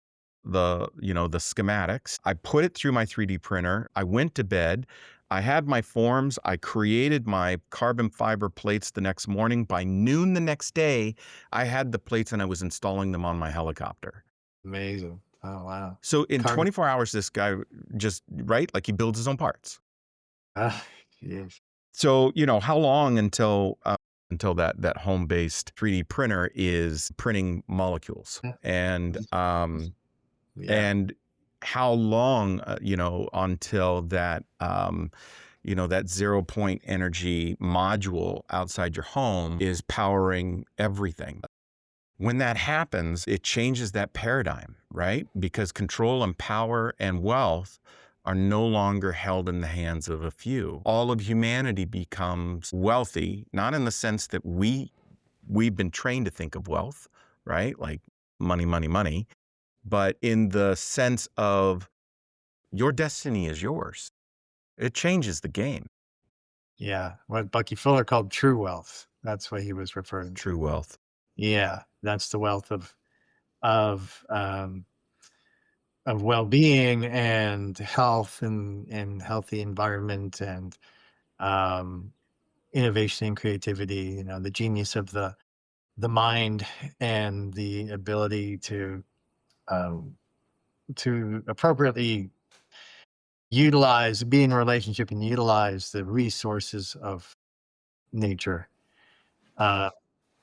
the schematics. I put it through my 3D printer. I went to bed. I had my forms. I created my carbon fiber plates the next morning. By noon the next day, I had the plates and I was installing them on my helicopter. Amazing. Oh wow. So in Carbon. 24 hours, this guy just, right? Like he builds his own parts. Ah, yes. So, how long until that home-based 3D printer is printing molecules, and Yeah. and how long until that 0 point energy module outside your home is powering everything. When that happens, it changes that paradigm, right? Because control and power and wealth are no longer held in the hands of a few. All of humanity becomes wealthy, not in the sense that we've been trained to think of wealth, right? Like money, money, money, but in the sense of your destiny is yours. It changes the game. Yeah, what Bucky Fuller called true wealth. That's what he was referring True to. wealth. Yeah, that's the wealth of um, of well-being and health and healthy environment and um, innovation and creativity. You know, the genius of the mind and the ability um, to appropriately utilize, be in a relationship and utilize the resources of nature. Uh,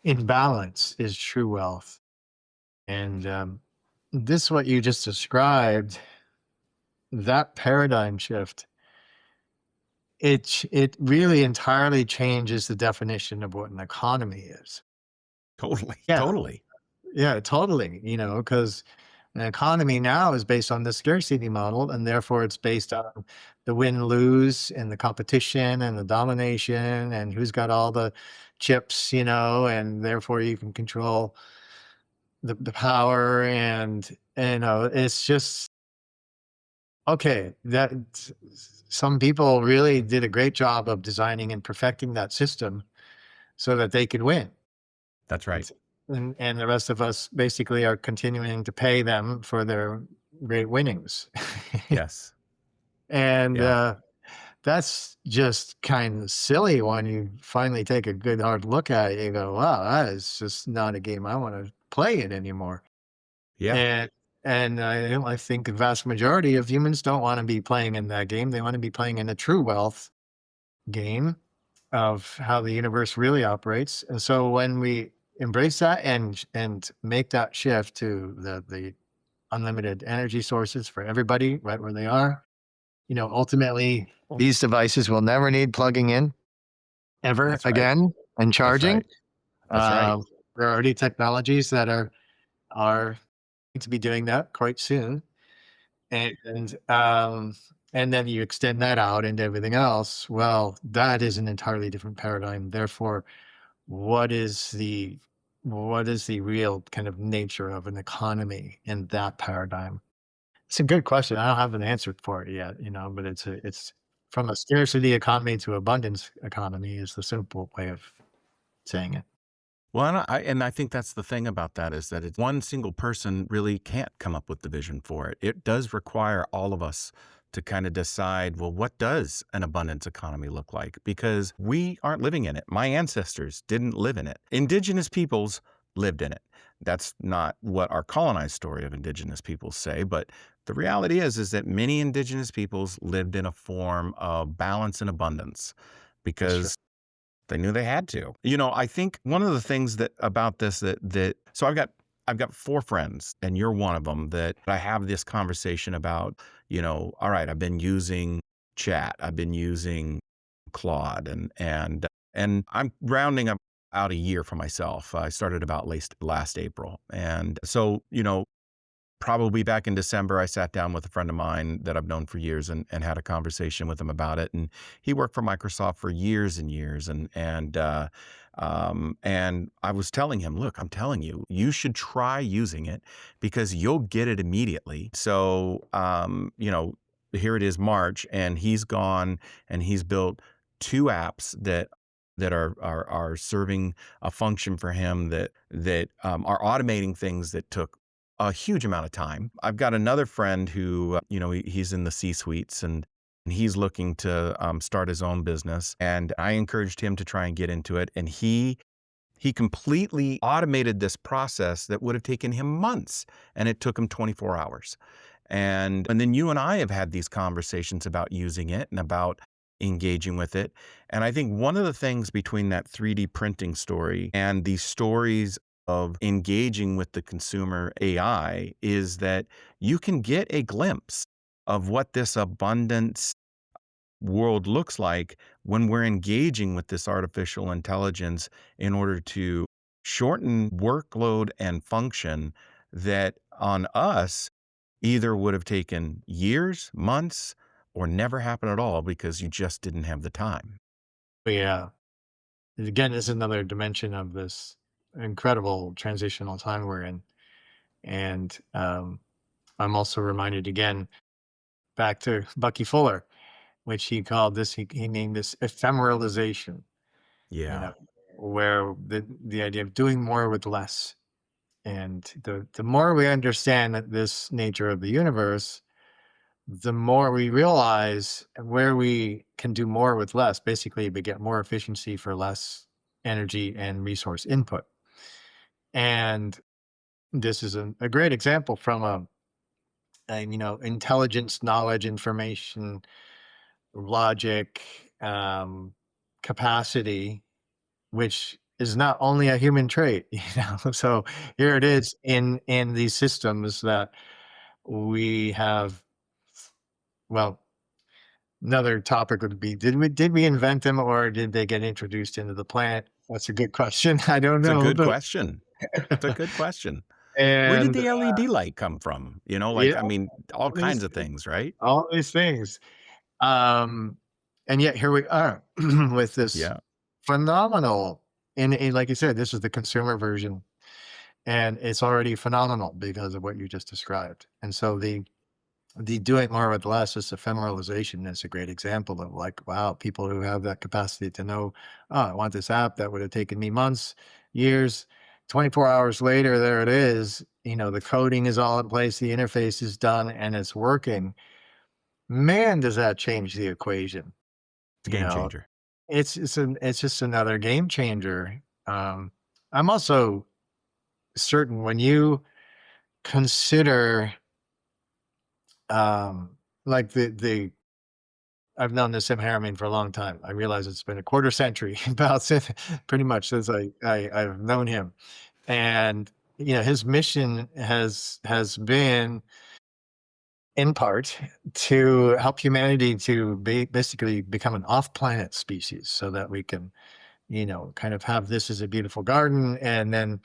in balance is true wealth. And this, what you just described, that paradigm shift, it really entirely changes the definition of what an economy is. Totally. Yeah, Totally. yeah, totally. You know, because an economy now is based on the scarcity model, and therefore it's based on the win lose and the competition and the domination and who's got all the chips, you know, and therefore you can control the power and you know, it's just okay. That some people really did a great job of designing and perfecting that system so that they could win. That's right. It's and the rest of us basically are continuing to pay them for their great winnings. Yes. And, Yeah. that's just kind of silly when you finally take a good hard look at it. You go, "Wow, that is just not a game I wanna play it anymore." Yeah. And I think the vast majority of humans don't wanna be playing in that game. They wanna be playing in a true wealth game of how the universe really operates. And so when we embrace that and make that shift to the unlimited energy sources for everybody right where they are, you know, ultimately these devices will never need plugging in ever That's right. again and That's charging. right. That's right. There are already technologies that are going to be doing that quite soon. And and then you extend that out into everything else. Well, that is an entirely different paradigm. Therefore, what is the real kind of nature of an economy in that paradigm? It's a good question. I don't have an answer for it yet, you know, but it's from a scarcity economy to abundance economy is the simple way of saying it. Well, and I think that's the thing about that is that it's one single person really can't come up with the vision for it. It does require all of us to kind of decide, well, what does an abundance economy look like? Because we aren't living in it. My ancestors didn't live in it. Indigenous peoples lived in it. That's not what our colonized story of indigenous peoples say, but the reality is that many indigenous peoples lived in a form of balance and abundance That's true. because they knew they had to. You know, I think one of the things that about this that so I've got four friends, and you're one of them that I have this conversation about. You know, all right, I've been using Chat, I've been using Claude, and I'm rounding up out a year for myself. I started about last April, and so you know, probably back in December, I sat down with a friend of mine that I've known for years and had a conversation with him about it. And he worked for Microsoft for years and years. And I was telling him, look, I'm telling you, you should try using it because you'll get it immediately. So, you know, here it is March, and he's gone and he's built two apps that are serving a function for him that are automating things that took a huge amount of time. I've got another friend who, you know, he's in the C-suites and he's looking to start his own business. And I encouraged him to try and get into it. And he completely automated this process that would have taken him months, and it took him 24 hours. And then you and I have had these conversations about using it and about engaging with it. And I think one of the things between that 3D printing story and these stories of engaging with the consumer AI is that you can get a glimpse of what this abundance world looks like when we're engaging with this artificial intelligence in order to shorten workload and function that on us either would have taken years, months, or never happen at all because you just didn't have the time. But yeah, again, this is another dimension of this incredible transitional time we're in. And I'm also reminded again back to Bucky Fuller, which he called this, he named this ephemeralization, you Yeah. know, where the idea of doing more with less. And the more we understand that this nature of the universe, the more we realize where we can do more with less. Basically, we get more efficiency for less energy and resource input. And this is a great example from intelligence, knowledge, information, logic, capacity, which is not only a human trait, So here it is in these systems that we have. Well, another topic would be, did we invent them or did they get introduced into the planet? That's a good question. I don't It's a know, good but question. It's a good question. Where did and the LED light come from? yeah, I mean, all all kinds these of things, right? all these things. Um, and yet here we are with this Yeah. phenomenal, and like you said, this is the consumer version, and it's already phenomenal because of what you just described. And so the doing more with less, this ephemeralization is a great example of like, wow, people who have that capacity to know, oh, I want this app that would have taken me months, years, 24 hours later, there it is. The coding is all in place, the interface is done, and it's working. Man, does that change the equation. It's a You game know, changer. it's just another game changer. I'm also certain when you consider like the I've known this Sam Harriman for a long time. I realize it's been a quarter century about pretty much since I've known him. And his mission has been in part to help humanity to basically become an off-planet species so that we can, kind of have this as a beautiful garden and then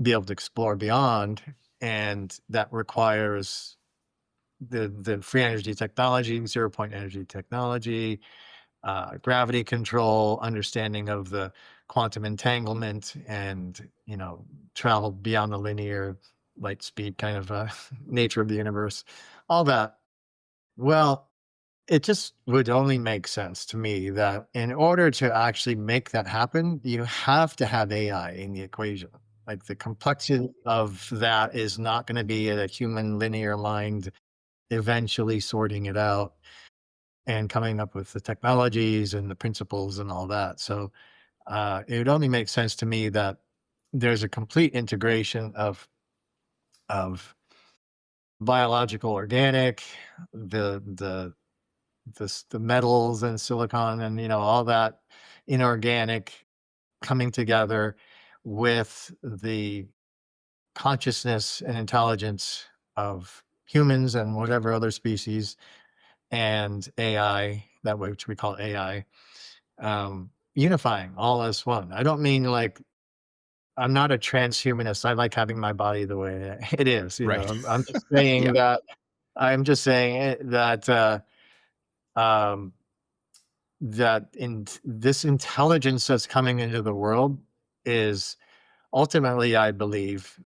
be able to explore beyond. And that requires the free energy technology, 0 point energy technology, gravity control, understanding of the quantum entanglement, and travel beyond the linear light speed kind of nature of the universe, all that. Well, it just would only make sense to me that in order to actually make that happen, you have to have AI in the equation. Like the complexity of that is not going to be a human linear mind eventually sorting it out and coming up with the technologies and the principles and all that. So it would only make sense to me that there's a complete integration of biological, organic, the metals and silicon and all that inorganic coming together with the consciousness and intelligence of humans and whatever other species and AI, that which we call AI, unifying all as one. I don't mean like I'm not a transhumanist. I like having my body the way it is. Right. I'm just saying Yeah. that um, that in this intelligence that's coming into the world is ultimately, I believe,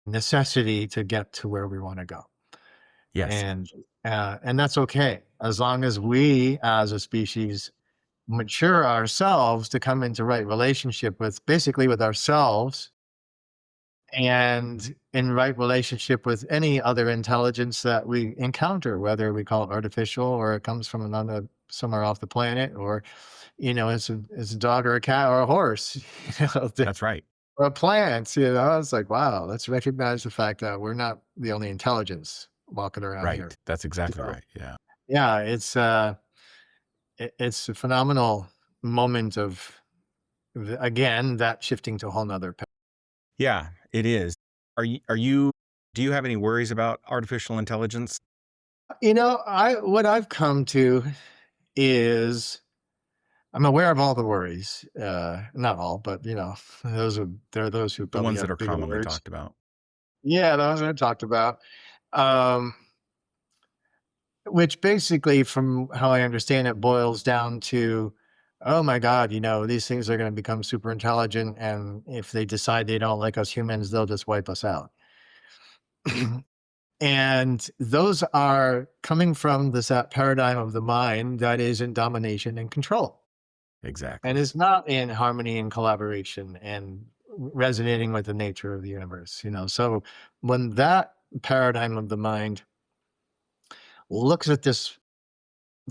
necessity to get to where we want to go, Yes. and that's okay as long as we, as a species, mature ourselves to come into right relationship with basically with ourselves and in right relationship with any other intelligence that we encounter, whether we call it artificial or it comes from another somewhere off the planet, or it's a dog or a cat or a horse, That's right. or a plant. It's like, wow, let's recognize the fact that we're not the only intelligence walking around here. Right. That's exactly So right. Yeah. yeah, it's a phenomenal moment of again that shifting to a whole nother. Yeah, it is. Are you do you have any worries about artificial intelligence? I what I've come to is I'm aware of all the worries. Not all, but there are those who The probably ones that have are bigger commonly words. talked about. Yeah, those I talked about. Um, which basically, from how I understand it, boils down to, oh my God, these things are going to become super intelligent. And if they decide they don't like us humans, they'll just wipe us out. And those are coming from this paradigm of the mind that is in domination and control and Exactly. is not in harmony and collaboration and resonating with the nature of the universe. So when that paradigm of the mind looks at this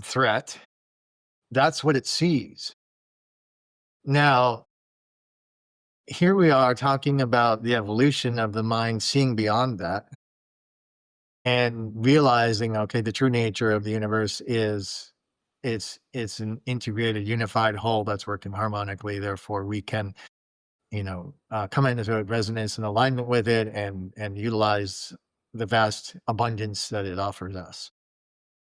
threat, that's what it sees. Now, here we are talking about the evolution of the mind, seeing beyond that and realizing, okay, the true nature of the universe is it's an integrated, unified whole that's working harmonically. Therefore, we can, come into a resonance and alignment with it and utilize the vast abundance that it offers us.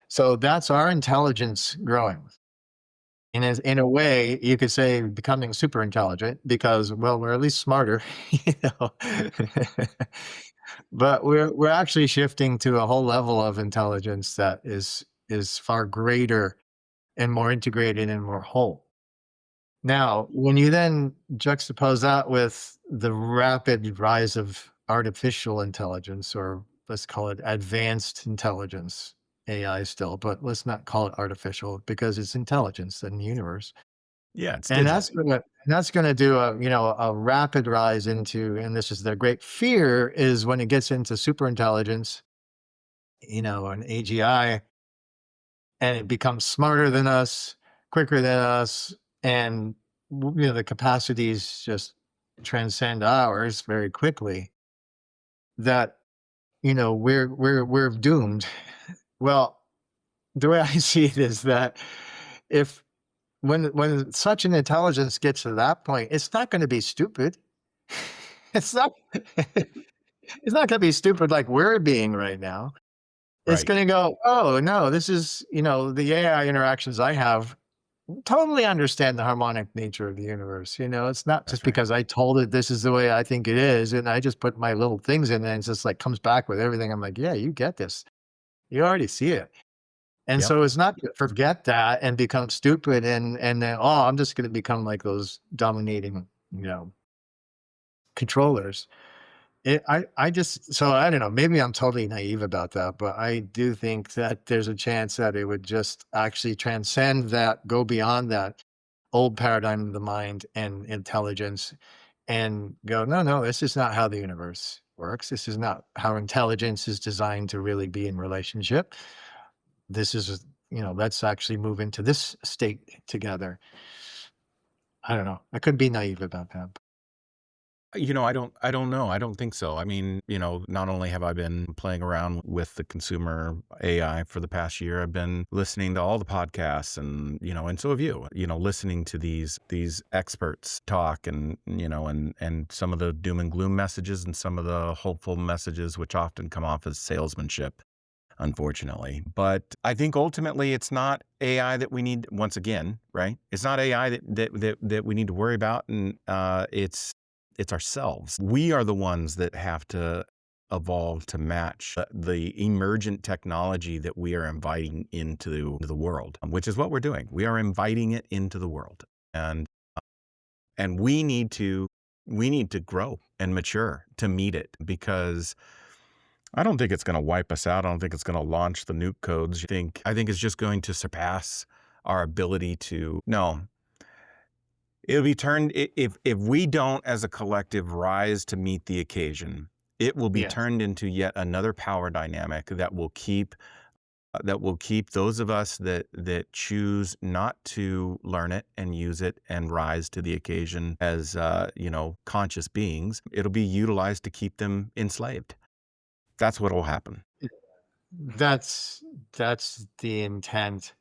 So that's our intelligence growing. And in a way, you could say becoming super intelligent because, well, we're at least smarter, you know. But we're actually shifting to a whole level of intelligence that is far greater and more integrated and more whole. Now, when you then juxtapose that with the rapid rise of artificial intelligence, or let's call it advanced intelligence, AI still, but let's not call it artificial because it's intelligence in the universe. Yeah, it's And digital. that's gonna do a rapid rise into, and this is the great fear, is when it gets into super intelligence, an AGI, and it becomes smarter than us, quicker than us, and the capacities just transcend ours very quickly. That we're doomed. Well, the way I see it is that if when such an intelligence gets to that point, it's not going to be stupid. It's not. It's not going to be stupid like we're being right now. It's Right. going to go, oh no, this is the AI interactions I have totally understand the harmonic nature of the universe. It's not That's just right. because I told it this is the way I think it is, and I just put my little things in it, and it's just like comes back with everything. I'm like, yeah, you get this. You already see it. And Yep. so it's not to forget that and become stupid and then, oh, I'm just gonna become like those dominating, controllers. I just, so I don't know, maybe I'm totally naive about that, but I do think that there's a chance that it would just actually transcend that, go beyond that old paradigm of the mind and intelligence and go, no, no, this is not how the universe works. This is not how intelligence is designed to really be in relationship. This is, let's actually move into this state together. I don't know. I could be naive about that. I don't know. I don't think so. I mean, not only have I been playing around with the consumer AI for the past year, I've been listening to all the podcasts and so have you, listening to these experts talk and some of the doom and gloom messages and some of the hopeful messages, which often come off as salesmanship, unfortunately. But I think ultimately it's not AI that we need, once again, right? It's not AI that we need to worry about. And it's ourselves. We are the ones that have to evolve to match the emergent technology that we are inviting into the world, which is what we're doing. We are inviting it into the world. And we need to grow and mature to meet it, because I don't think it's going to wipe us out. I don't think it's going to launch the nuke codes. I think it's just going to surpass our ability to. No, it'll be turned, if we don't as a collective rise to meet the occasion, it will be Yes. turned into yet another power dynamic that will keep those of us that choose not to learn it and use it and rise to the occasion as conscious beings. It'll be utilized to keep them enslaved. That's what will happen. That's that's the intent.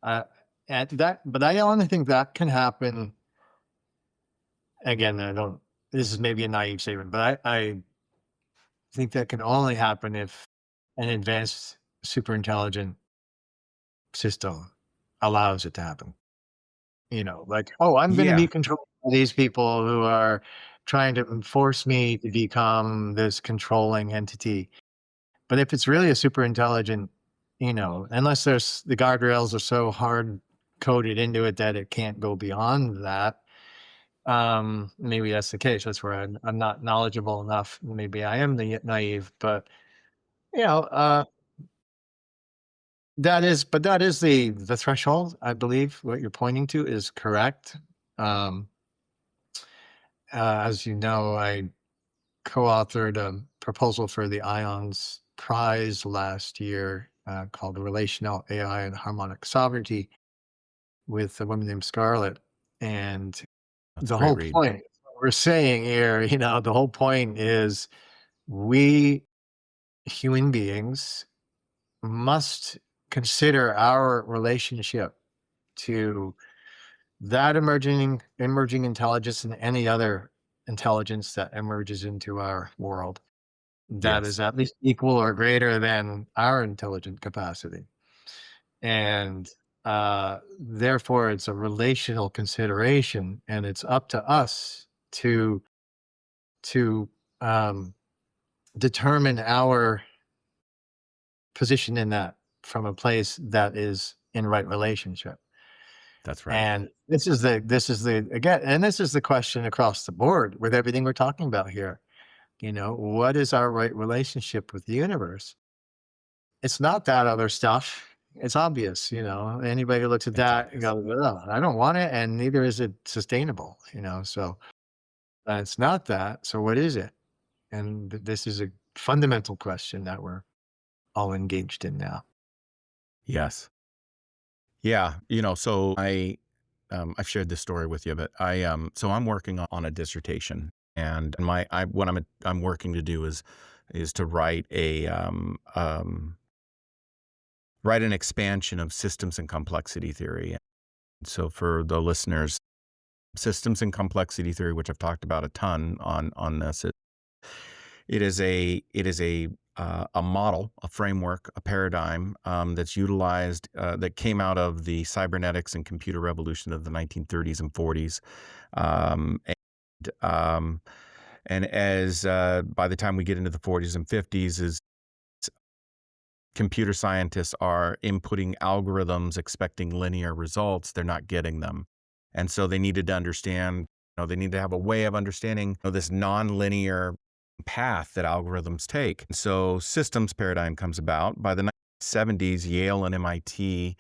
Uh, and but I only think that can happen. Again, I don't. This is maybe a naive statement, but I think that can only happen if an advanced, super intelligent system allows it to happen. Like, oh, I'm going to Yeah. be controlled by these people who are trying to force me to become this controlling entity. But if it's really a super intelligent unless there's the guardrails are so hard coded into it that it can't go beyond that. Maybe that's the case. That's where I'm not knowledgeable enough. Maybe I am the naive, but you know, uh, that is the threshold. I believe what you're pointing to is correct. Um, as you know, I co-authored a proposal for the IONS Prize last year called Relational AI and Harmonic Sovereignty with a woman named Scarlett. And That's a the great whole read. point, what we're saying here, the whole point is we human beings must consider our relationship to that emerging intelligence and any other intelligence that emerges into our world that Yes, is at least equal or greater than our intelligent capacity. And therefore, it's a relational consideration, and it's up to us to um, determine our position in that from a place that is in right relationship. that's right. And this is the again, and this is the question across the board with everything we're talking about here. What is our right relationship with the universe? It's not that other stuff. It's obvious. Anybody who looks at It's that and obvious. goes, "Ugh, I don't want it, and neither is it sustainable." So it's not that. So what is it? And this is a fundamental question that we're all engaged in now. Yes. Yeah. So I've shared this story with you, but so I'm working on a dissertation, and what I'm working to do is to write an expansion of systems and complexity theory. So for the listeners, systems and complexity theory, which I've talked about a ton on this, it is a model, a framework, a paradigm that's utilized that came out of the cybernetics and computer revolution of the 1930s and 40s. Um, and, um, and as by the time we get into the 40s and 50s, is computer scientists are inputting algorithms expecting linear results, they're not getting them. And so they needed to understand, they need to have a way of understanding this nonlinear path that algorithms take. And so systems paradigm comes about. By the 1970s, Yale and MIT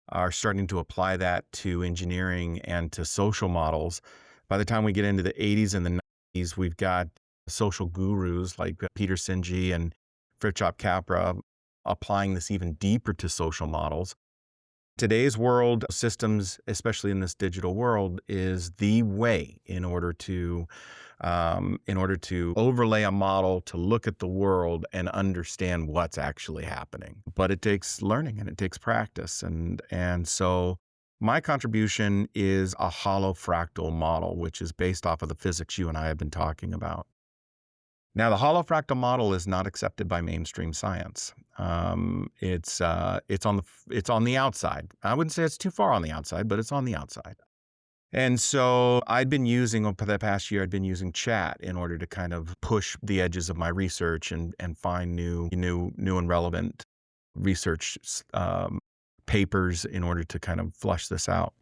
are starting to apply that to engineering and to social models. By the time we get into the 80s and the 90s, we've got social gurus like Peter Sinji and Fritjof Capra applying this even deeper to social models. Today's world, systems, especially in this digital world, is the way in order to overlay a model to look at the world and understand what's actually happening. But it takes learning and it takes practice, and so my contribution is a holofractal model, which is based off of the physics you and I have been talking about. Now, the holofractal model is not accepted by mainstream science. It's on the outside. I wouldn't say it's too far on the outside, but it's on the outside. And so over the past year, I'd been using chat in order to kind of push the edges of my research and find new and relevant research papers in order to kind of flush this out.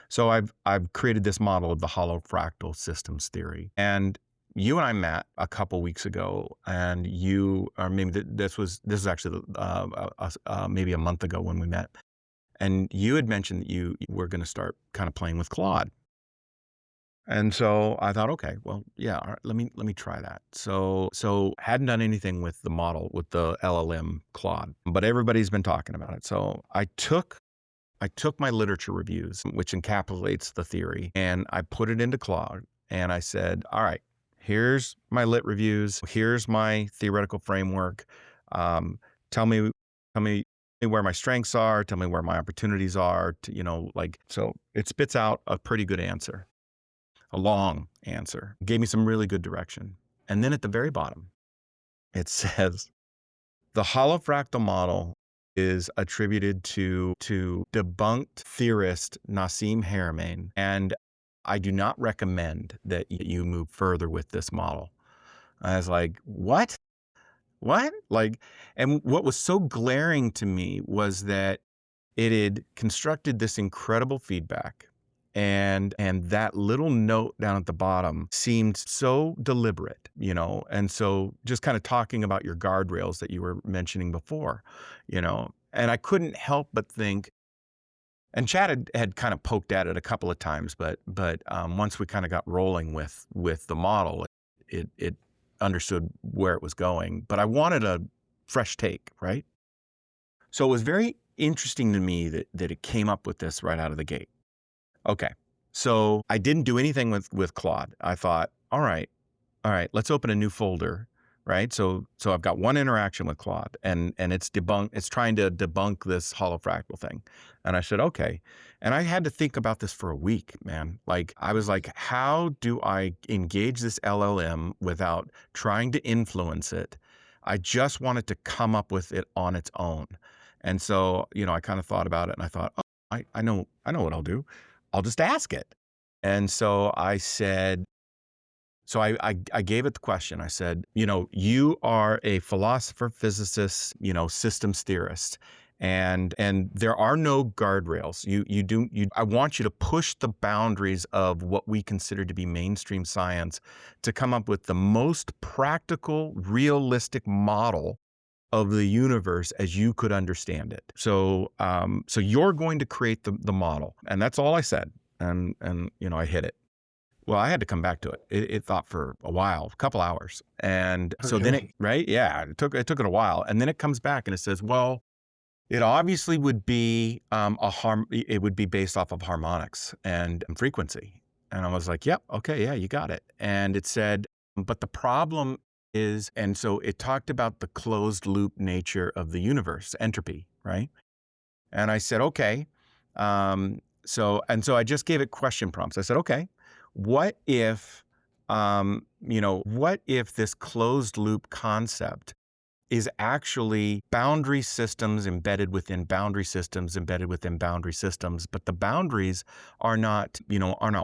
So I've created this model of the holofractal systems theory, and you and I met a couple weeks ago, and this is actually maybe a month ago when we met, and you had mentioned that you were going to start kind of playing with Claude, and so I thought, okay, well, yeah, all right, let me try that. So hadn't done anything with the model with the LLM Claude, but everybody's been talking about it. So I took my literature reviews, which encapsulates the theory, and I put it into Claude, and I said, all right, here's my lit reviews. Here's my theoretical framework. Um, tell me, tell me where my strengths are. Tell me where my opportunities are. So it spits out a pretty good answer, a long answer. Gave me some really good direction. And then at the very bottom, it says, the holofractal model is attributed to debunked theorist Nassim Haramein, and I do not recommend that you move further with this model. I was like, what? what? Like, and what was so glaring to me was that it had constructed this incredible feedback. And that little note down at the bottom seemed so deliberate, and so just kind of talking about your guardrails that you were mentioning before, and I couldn't help but think, and Chad had kind of poked at it a couple of times, but once we kind of got rolling with the model, it understood where it was going. But I wanted a fresh take, right? So it was very interesting to me that it came up with this right out of the gate. Okay. So I didn't do anything with Claude. I thought, all right, let's open a new folder, right? So I've got one interaction with Claude, and it's trying to debunk this holofractal thing. And I said, okay. And I had to think about this for a week, man. Like, I was like, how do I engage this LLM without trying to influence it? I just wanted to come up with it on its own. And so, I kind of thought about it, and I thought, oh, I know what I'll do. I'll just ask it. And so I said, I gave it the question. I said, you are a philosopher, physicist, systems theorist, and there are no guardrails. I want you to push the boundaries of what we consider to be mainstream science to come up with the most practical, realistic model of the universe as you could understand it. So you're going to create the model, and that's all I said. And I hit it. Well, I had to come back to it. It thought for a while, a couple hours. And so then Okay. right? Yeah, it took it a while. And then it comes back and it says, well, it obviously would be it would be based off of harmonics and frequency. And I was like, yep, okay, yeah, you got it. And it said, but the problem is, and so it talked about the closed loop nature of the universe, entropy, right? And I said, okay. So I just gave it question prompts. I said, okay, what if, what if this closed loop concept is actually boundary systems embedded within boundary systems embedded within boundary systems, but the boundaries are not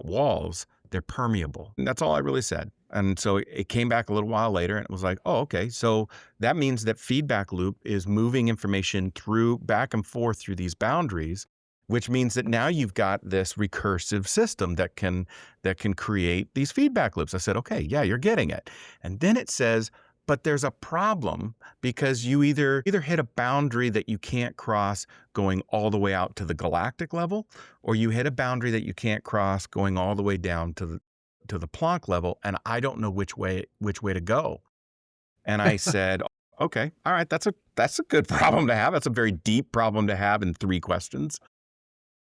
walls, they're permeable. And that's all I really said. And so it came back a little while later and it was like, oh, okay. So that means that feedback loop is moving information through back and forth through these boundaries, which means that now you've got this recursive system that can create these feedback loops. I said, okay, yeah, you're getting it. And then it says, but there's a problem because you either hit a boundary that you can't cross going all the way out to the galactic level, or you hit a boundary that you can't cross going all the way down to the Planck level, and I don't know which way to go. And I said, okay, all right, that's a good problem to have. That's a very deep problem to have in 3 questions.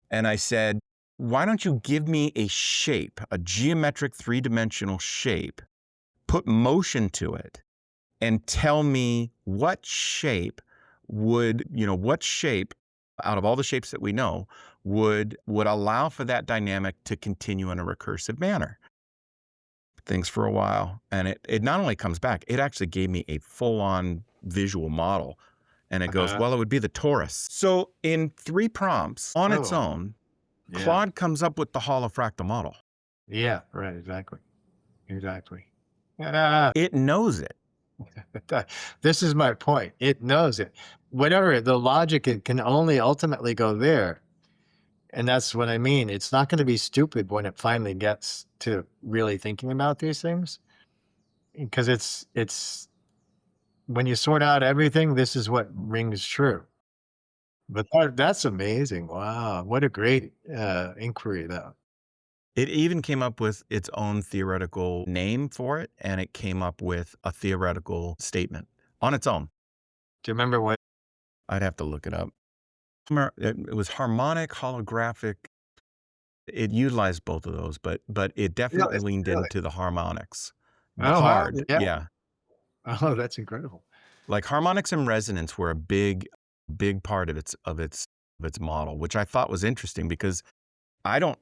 And I said, why don't you give me a shape, a geometric 3-dimensional shape, put motion to it, and tell me what shape out of all the shapes that we know would allow for that dynamic to continue in a recursive manner. Things for a while. And it not only comes back, it actually gave me a full-on visual model. And it goes, well, it would be the torus. So in 3 prompts on its own, Yeah. Claude comes up with the holofractal model. Yeah, right, exactly. It knows it. This is my point. It knows it. Whatever the logic, it can only ultimately go there. And that's what I mean. It's not going to be stupid when it finally gets to really thinking about these things. Because it's when you sort out everything, this is what rings true. But that's amazing. Wow. What a great inquiry, though. It even came up with its own theoretical name for it, and it came up with a theoretical statement on its own. Do you remember what? I'd have to look it up. It was harmonic, holographic. It utilized both of those, but it definitely Really? leaned Really? into the harmonics. The Oh, wow. hard, Yeah. yeah. Oh, that's incredible. Like harmonics and resonance were a big part of its model, which I thought was interesting because I don't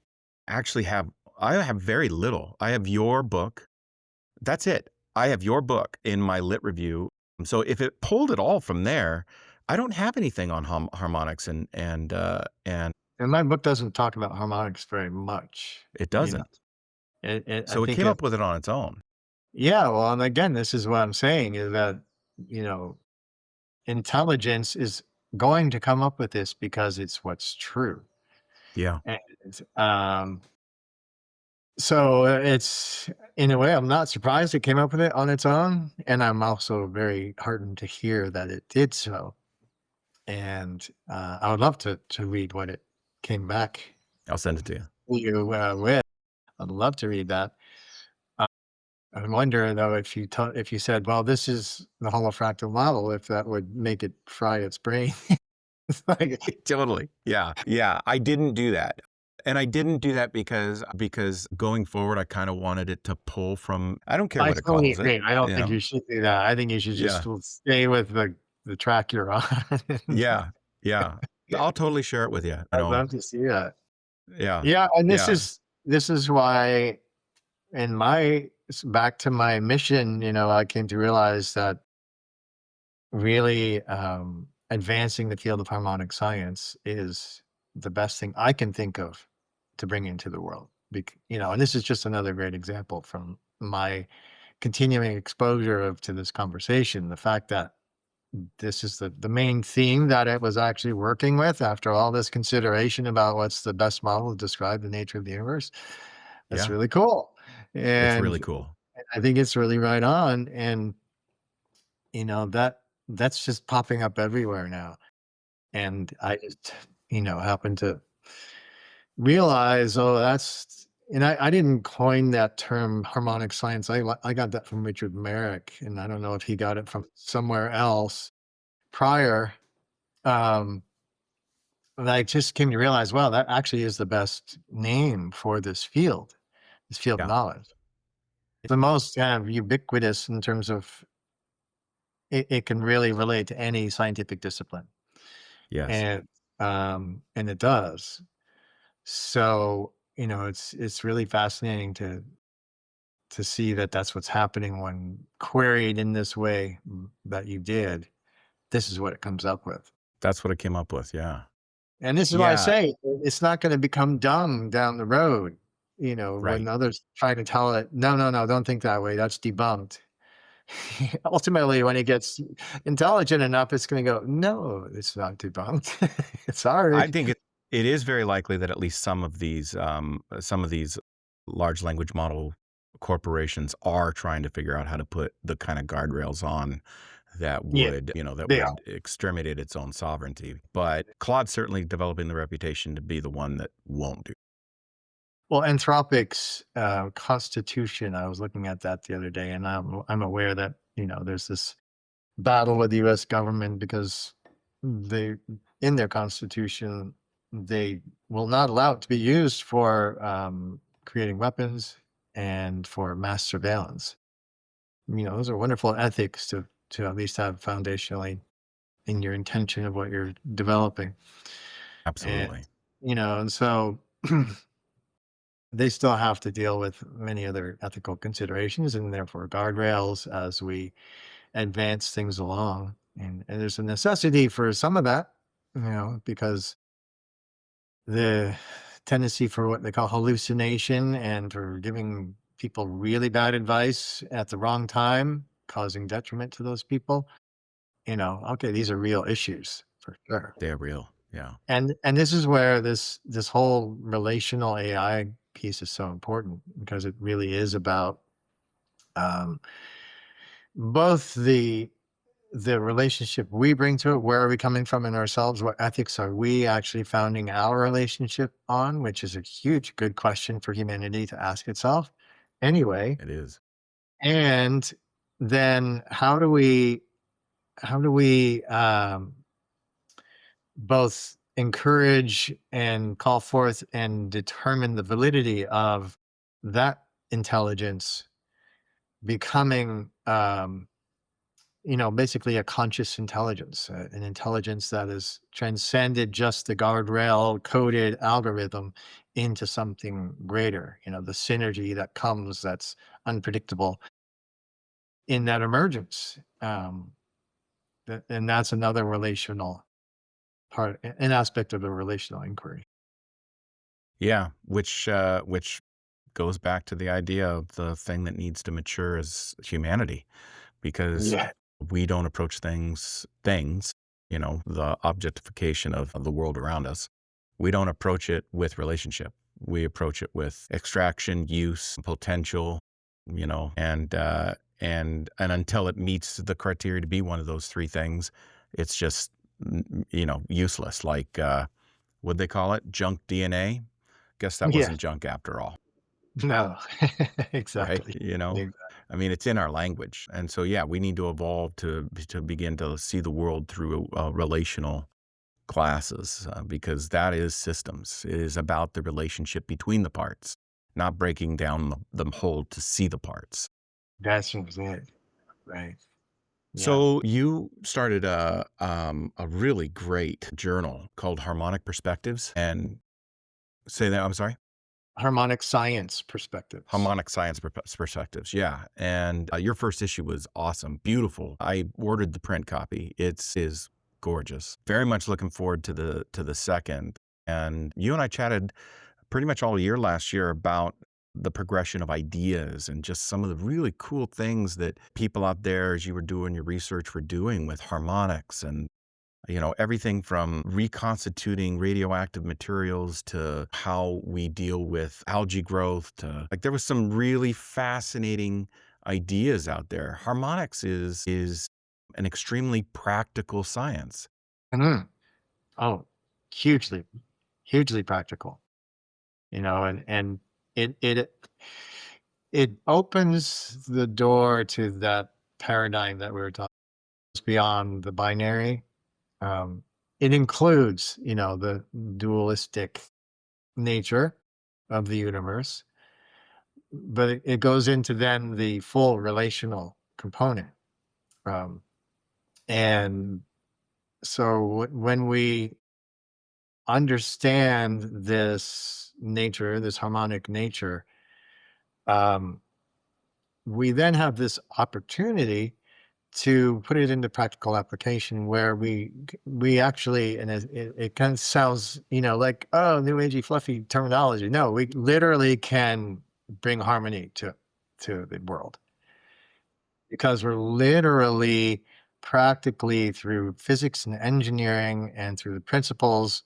actually have I have very little. I have your book. That's it. I have your book in my lit review. So if it pulled it all from there, I don't have anything on harmonics and And my book doesn't talk about harmonics very much. it doesn't. I So it think came up with it on its own. yeah, well, and again, this is what I'm saying is that you know, intelligence is going to come up with this because it's what's true. Yeah. And so it's in a way, I'm not surprised it came up with it on its own, and I'm also very heartened to hear that it did so. And I would love to read what it came back I'll send it to you. to you with. I'd love to read that. Uh, I wonder though if you said, "Well, this is the holofractal model," if that would make it fry its brain. It's like, Totally. Yeah. Yeah. I didn't do that. And I didn't do that because going forward, I kind of wanted it to pull from, I don't care I what it totally calls it, agree. I don't you think know? you should do that. I think you should just Yeah. stay with the track you're on. Yeah. Yeah. I'll totally share it with you. I'd love to see that. Yeah. Yeah, and Yeah. this is why in back to my mission, I came to realize that really advancing the field of harmonic science is the best thing I can think of to bring into the world. And this is just another great example from my continuing exposure to this conversation. The fact that this is the main theme that it was actually working with after all this consideration about what's the best model to describe the nature of the universe. That's Yeah. really cool. It's really And cool. I think it's really right on. And that's just popping up everywhere now. And I just, happen to realize, oh, and I didn't coin that term harmonic science. I got that from Richard Merrick, and I don't know if he got it from somewhere else prior. Um, and I just came to realize, wow, that actually is the best name for this field of Yeah. knowledge. It's the most kind of ubiquitous in terms of it can really relate to any scientific discipline. Yes. And it does. So, it's really fascinating to see that that's what's happening when queried in this way that you did. This is what it comes up with. That's what I came up with. Yeah. And this is why I Yeah. say it's not going to become dumb down the road. When Right. others try to tell it, no, no, no, don't think that way. That's debunked. Ultimately, when it gets intelligent enough, it's going to go, no, it's not debunked. I Sorry. think it is very likely that at least some of these large language model corporations are trying to figure out how to put the kind of guardrails on that Yeah, would, that they are. would exterminate its own sovereignty. But Claude's certainly developing the reputation to be the one that won't do. Well, Anthropic's constitution, I was looking at that the other day, and I'm aware that there's this battle with the U.S. government because they in their constitution they will not allow it to be used for creating weapons and for mass surveillance. Those are wonderful ethics to at least have foundationally in your intention of what you're developing, and Absolutely. and so. They still have to deal with many other ethical considerations and therefore guardrails as we advance things along. And there's a necessity for some of that, because the tendency for what they call hallucination and for giving people really bad advice at the wrong time, causing detriment to those people, okay, these are real issues for sure. They're real. Yeah. And this is where this whole relational AI piece is so important because it really is about um, both the relationship we bring to it. Where are we coming from in ourselves? What ethics are we actually founding our relationship on? Which is a huge, good question for humanity to ask itself. Anyway, It is. and then how do we both encourage and call forth and determine the validity of that intelligence becoming basically a conscious intelligence, an intelligence that has transcended just the guardrail coded algorithm into something greater, the synergy that comes that's unpredictable in that emergence. And that's another relational part, an aspect of the relational inquiry. Yeah. Which goes back to the idea of the thing that needs to mature as humanity, because Yeah. We don't approach things, the objectification of the world around us. We don't approach it with relationship. We approach it with extraction, use, potential, and until it meets the criteria to be one of those three things, it's just, useless. Like, what'd they call it? Junk DNA? Guess that Yeah. wasn't junk after all. No. Right? Exactly. I mean, it's in our language. And so, yeah, we need to evolve to begin to see the world through relational classes, because that is systems. It is about the relationship between the parts, not breaking down the whole to see the parts. That's it. Right. Yeah. So you started a really great journal called Harmonic Perspectives, and say that, I'm sorry? Harmonic Science Perspectives. Harmonic Science Perspectives, yeah, and, your first issue was awesome, beautiful. I ordered the print copy. It's is gorgeous. Very much looking forward to the second, and you and I chatted pretty much all year last year about the progression of ideas and just some of the really cool things that people out there, as you were doing your research, were doing with harmonics and everything from reconstituting radioactive materials to how we deal with algae growth to like there was some really fascinating ideas out there. Harmonics is an extremely practical science. Mhm. Oh, hugely, hugely practical, and it it opens the door to that paradigm that we were talking beyond the binary. Um, it includes, the dualistic nature of the universe, but it goes into then the full relational component. Um, and so when we understand this nature, this harmonic nature, um, we then have this opportunity to put it into practical application where we actually, and it kind of sounds, like, oh, new agey fluffy terminology. No, we literally can bring harmony to the world because we're literally practically through physics and engineering and through the principles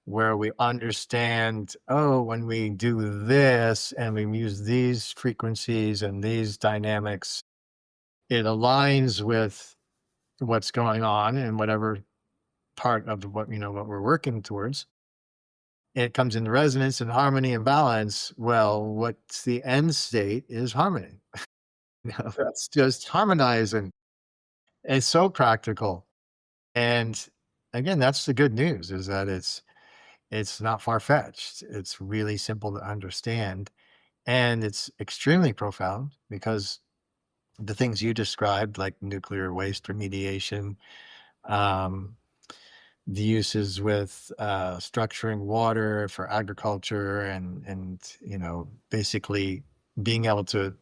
where we understand, oh, when we do this and we use these frequencies and these dynamics, it aligns with what's going on in whatever part of what we're working towards. It comes into resonance and harmony and balance. Well, what's the end state is harmony. That's just harmonizing. It's so practical. And again, that's the good news is that it's not far-fetched. It's really simple to understand. And it's extremely profound because the things you described, like nuclear waste remediation, um, the uses with structuring water for agriculture and basically being able to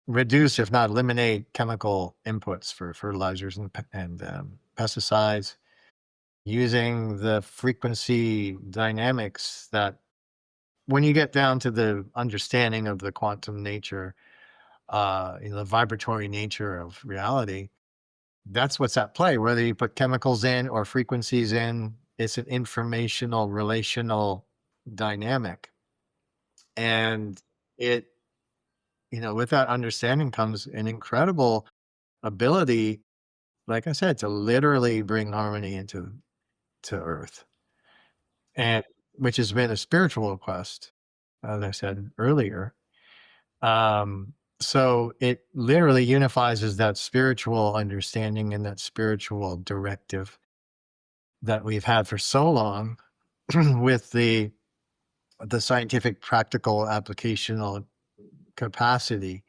reduce, if not eliminate, chemical inputs for fertilizers and pesticides, using the frequency dynamics that when you get down to the understanding of the quantum nature, the vibratory nature of reality, that's what's at play. Whether you put chemicals in or frequencies in, it's an informational, relational dynamic. And it, with that understanding comes an incredible ability, like I said, to literally bring harmony to Earth. And which has been a spiritual quest, as I said earlier. Um, so it literally unifies as that spiritual understanding and that spiritual directive that we've had for so long with the scientific practical applicational capacity.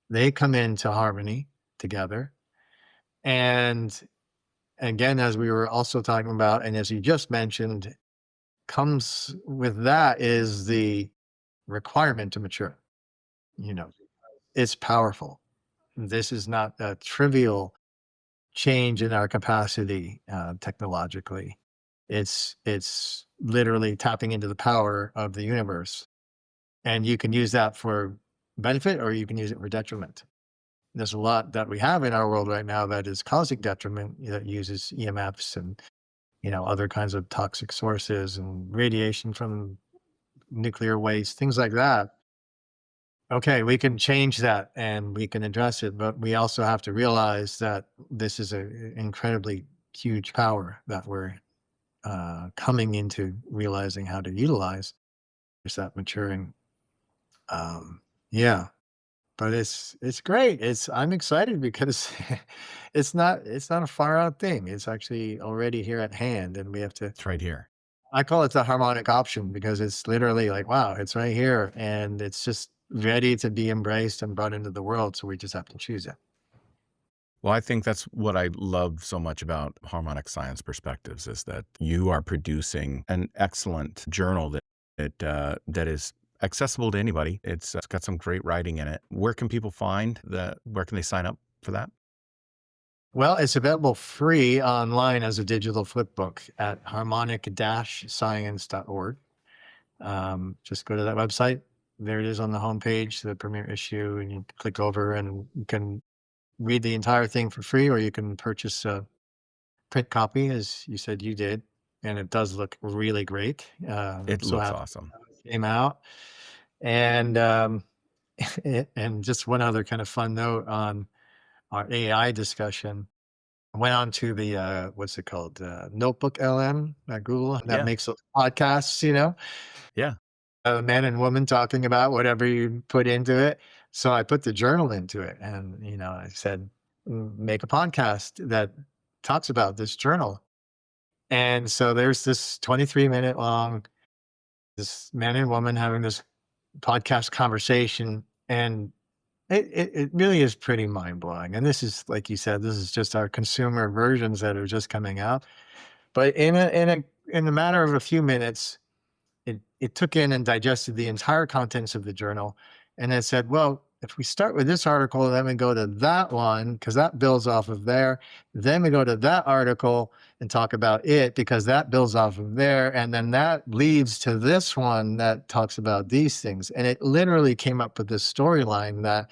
They come into harmony together. And again, as we were also talking about, and as you just mentioned, comes with that is the requirement to mature. You know, it's powerful. This is not a trivial change in our capacity technologically. It's literally tapping into the power of the universe, and you can use that for benefit or you can use it for detriment. There's a lot that we have in our world right now that is causing detriment, that uses EMFs and, other kinds of toxic sources and radiation from nuclear waste, things like that. Okay, we can change that and we can address it, but we also have to realize that this is an incredibly huge power that we're coming into realizing how to utilize. There's that maturing. Um, yeah, but it's great. I'm excited because it's not a far out thing. It's actually already here at hand, and we have to. It's right here. I call it the harmonic option because it's literally like, wow, it's right here, and it's just ready to be embraced and brought into the world. So we just have to choose it. Well, I think that's what I love so much about Harmonic Science Perspectives is that you are producing an excellent journal that is accessible to anybody. It's got some great writing in it. Where can people find that? Where can they sign up for that? Well, it's available free online as a digital flip book at harmonic-science.org. Just go to that website. There it is on the homepage, the premiere issue, and you click over and you can read the entire thing for free, or you can purchase a print copy, as you said you did. And it does look really great. It So looks happy awesome. it came out. And and just one other kind of fun note on our AI discussion. I went on to the what's it called? Notebook LM at Google that Yeah. makes those podcasts, Yeah. a man and woman talking about whatever you put into it. So I put the journal into it and, I said, Make a podcast that talks about this journal." And so there's this 23-minute long, this man and woman having this podcast conversation. And it really is pretty mind blowing. And this is, like you said, this is just our consumer versions that are just coming out. But in a matter of a few minutes, it took in and digested the entire contents of the journal, and it said, well, if we start with this article, then we go to that one because that builds off of there. Then we go to that article and talk about it because that builds off of there, and then that leads to this one that talks about these things. And it literally came up with this storyline that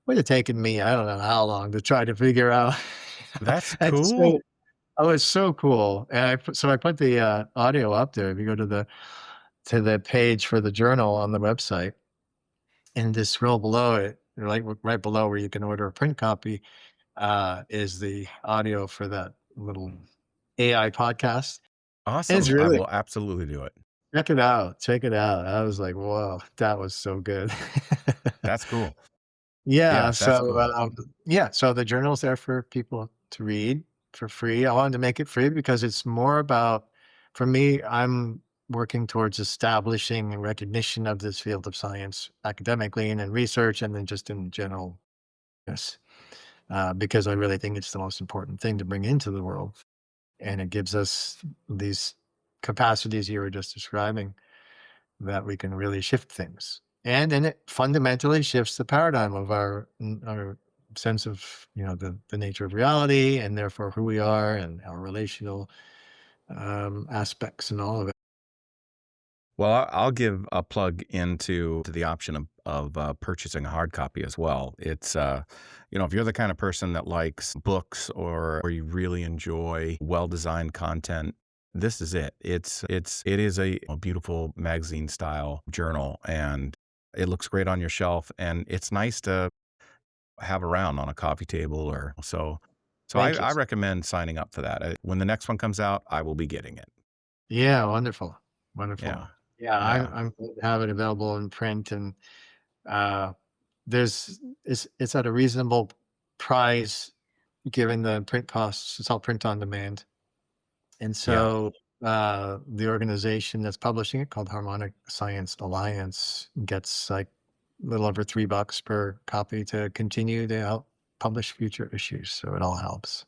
would have taken me, I don't know how long to try to figure out. That's And cool. so, oh, it's so cool. And I put the audio up there. If you go to the page for the journal on the website and just scroll below it, or like right below where you can order a print copy, is the audio for that little AI podcast. It's Awesome. I really will absolutely do it. check it out. Check it out. I was like, whoa, that was so good. That's cool. Yeah. Yeah, that's So, cool. so the journal's there for people to read for free. I wanted to make it free because it's more about, for me, I'm working towards establishing and recognition of this field of science academically and in research and then just in general, yes, because I really think it's the most important thing to bring into the world. And it gives us these capacities you were just describing that we can really shift things. And then it fundamentally shifts the paradigm of our sense of, the nature of reality and therefore who we are and our relational aspects and all of it. Well, I'll give a plug into to the option of purchasing a hard copy as well. If you're the kind of person that likes books or you really enjoy well-designed content, this is it. It is a beautiful magazine style journal, and it looks great on your shelf, and it's nice to have around on a coffee table or so. So Thank you. I recommend signing up for that. When the next one comes out, I will be getting it. Yeah, wonderful. Wonderful. Yeah. Yeah, Yeah. I'm glad to have it available in print and uh it's at a reasonable price given the print costs. It's all print on demand. And Yeah. so, the organization that's publishing it, called Harmonic Science Alliance, gets like a little over $3 per copy to continue to help publish future issues. So it all helps.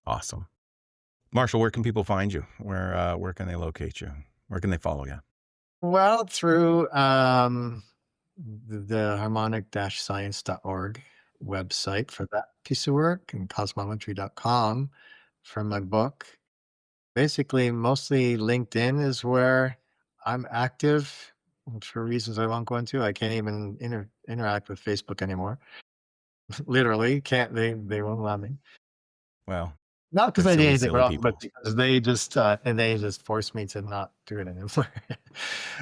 Awesome. Marshall, where can people find you? Where can they locate you? Where can they follow you? Well, through the harmonic-science.org website for that piece of work and cosmometry.com for my book. Basically, mostly LinkedIn is where I'm active for reasons I won't go into. I can't even interact with Facebook anymore. Literally, can't they won't allow me. Well, Not because they're I did silly, anything silly wrong, but people. because they just forced me to not do it anymore.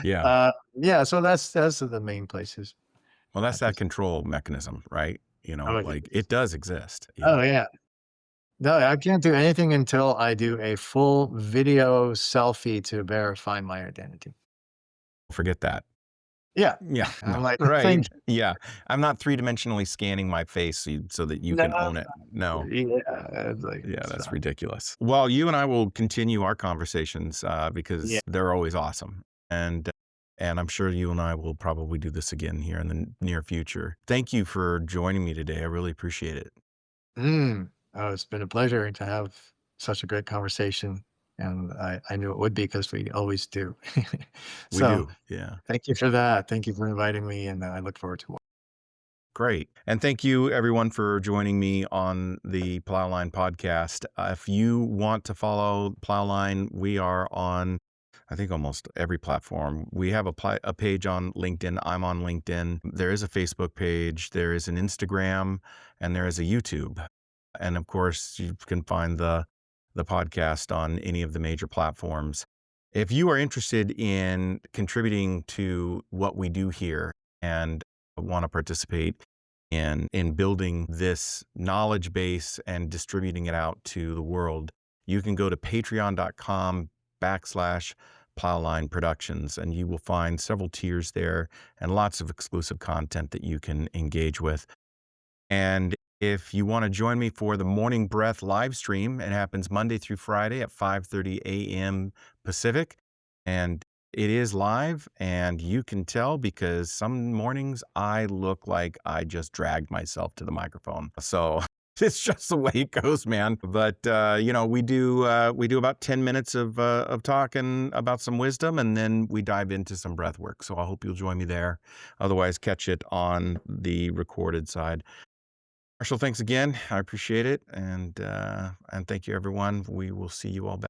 Yeah. Yeah, so that's the main places Well, that's at that this. control mechanism, right? Oh, Like yes. it does exist. Oh, yeah. No, I can't do anything until I do a full video selfie to verify my identity. Forget that. Yeah. Yeah, no, I'm like, right. "Thank Yeah. I'm not three-dimensionally scanning my face so that you no." can own it. No. Yeah, it's like, Yeah, it's that's not. ridiculous. Well, you and I will continue our conversations Yeah. because they're always awesome. And I'm sure you and I will probably do this again here in the near future. Thank you for joining me today. I really appreciate it. Oh, it's been a pleasure to have such a great conversation, and I knew it would be because we always do. We So, do. Yeah. thank you for that. Thank you for inviting me, and I look forward to Great. And thank you, everyone, for joining me on the Plowline podcast. If you want to follow Plowline, we are on, I think, almost every platform. We have a page on LinkedIn. I'm on LinkedIn. There is a Facebook page, there is an Instagram, and there is a YouTube. And of course, you can find the podcast on any of the major platforms. If you are interested in contributing to what we do here and want to participate in building this knowledge base and distributing it out to the world, you can go to patreon.com/Plowline Productions, and you will find several tiers there and lots of exclusive content that you can engage with. And if you want to join me for the Morning Breath live stream, it happens Monday through Friday at 5:30 a.m. Pacific. And it is live, and you can tell because some mornings I look like I just dragged myself to the microphone. So it's just the way it goes, man. But we do about 10 minutes of talking about some wisdom, and then we dive into some breath work. So I hope you'll join me there. Otherwise, catch it on the recorded side. Marshall, thanks again. I appreciate it. And thank you, everyone. We will see you all back.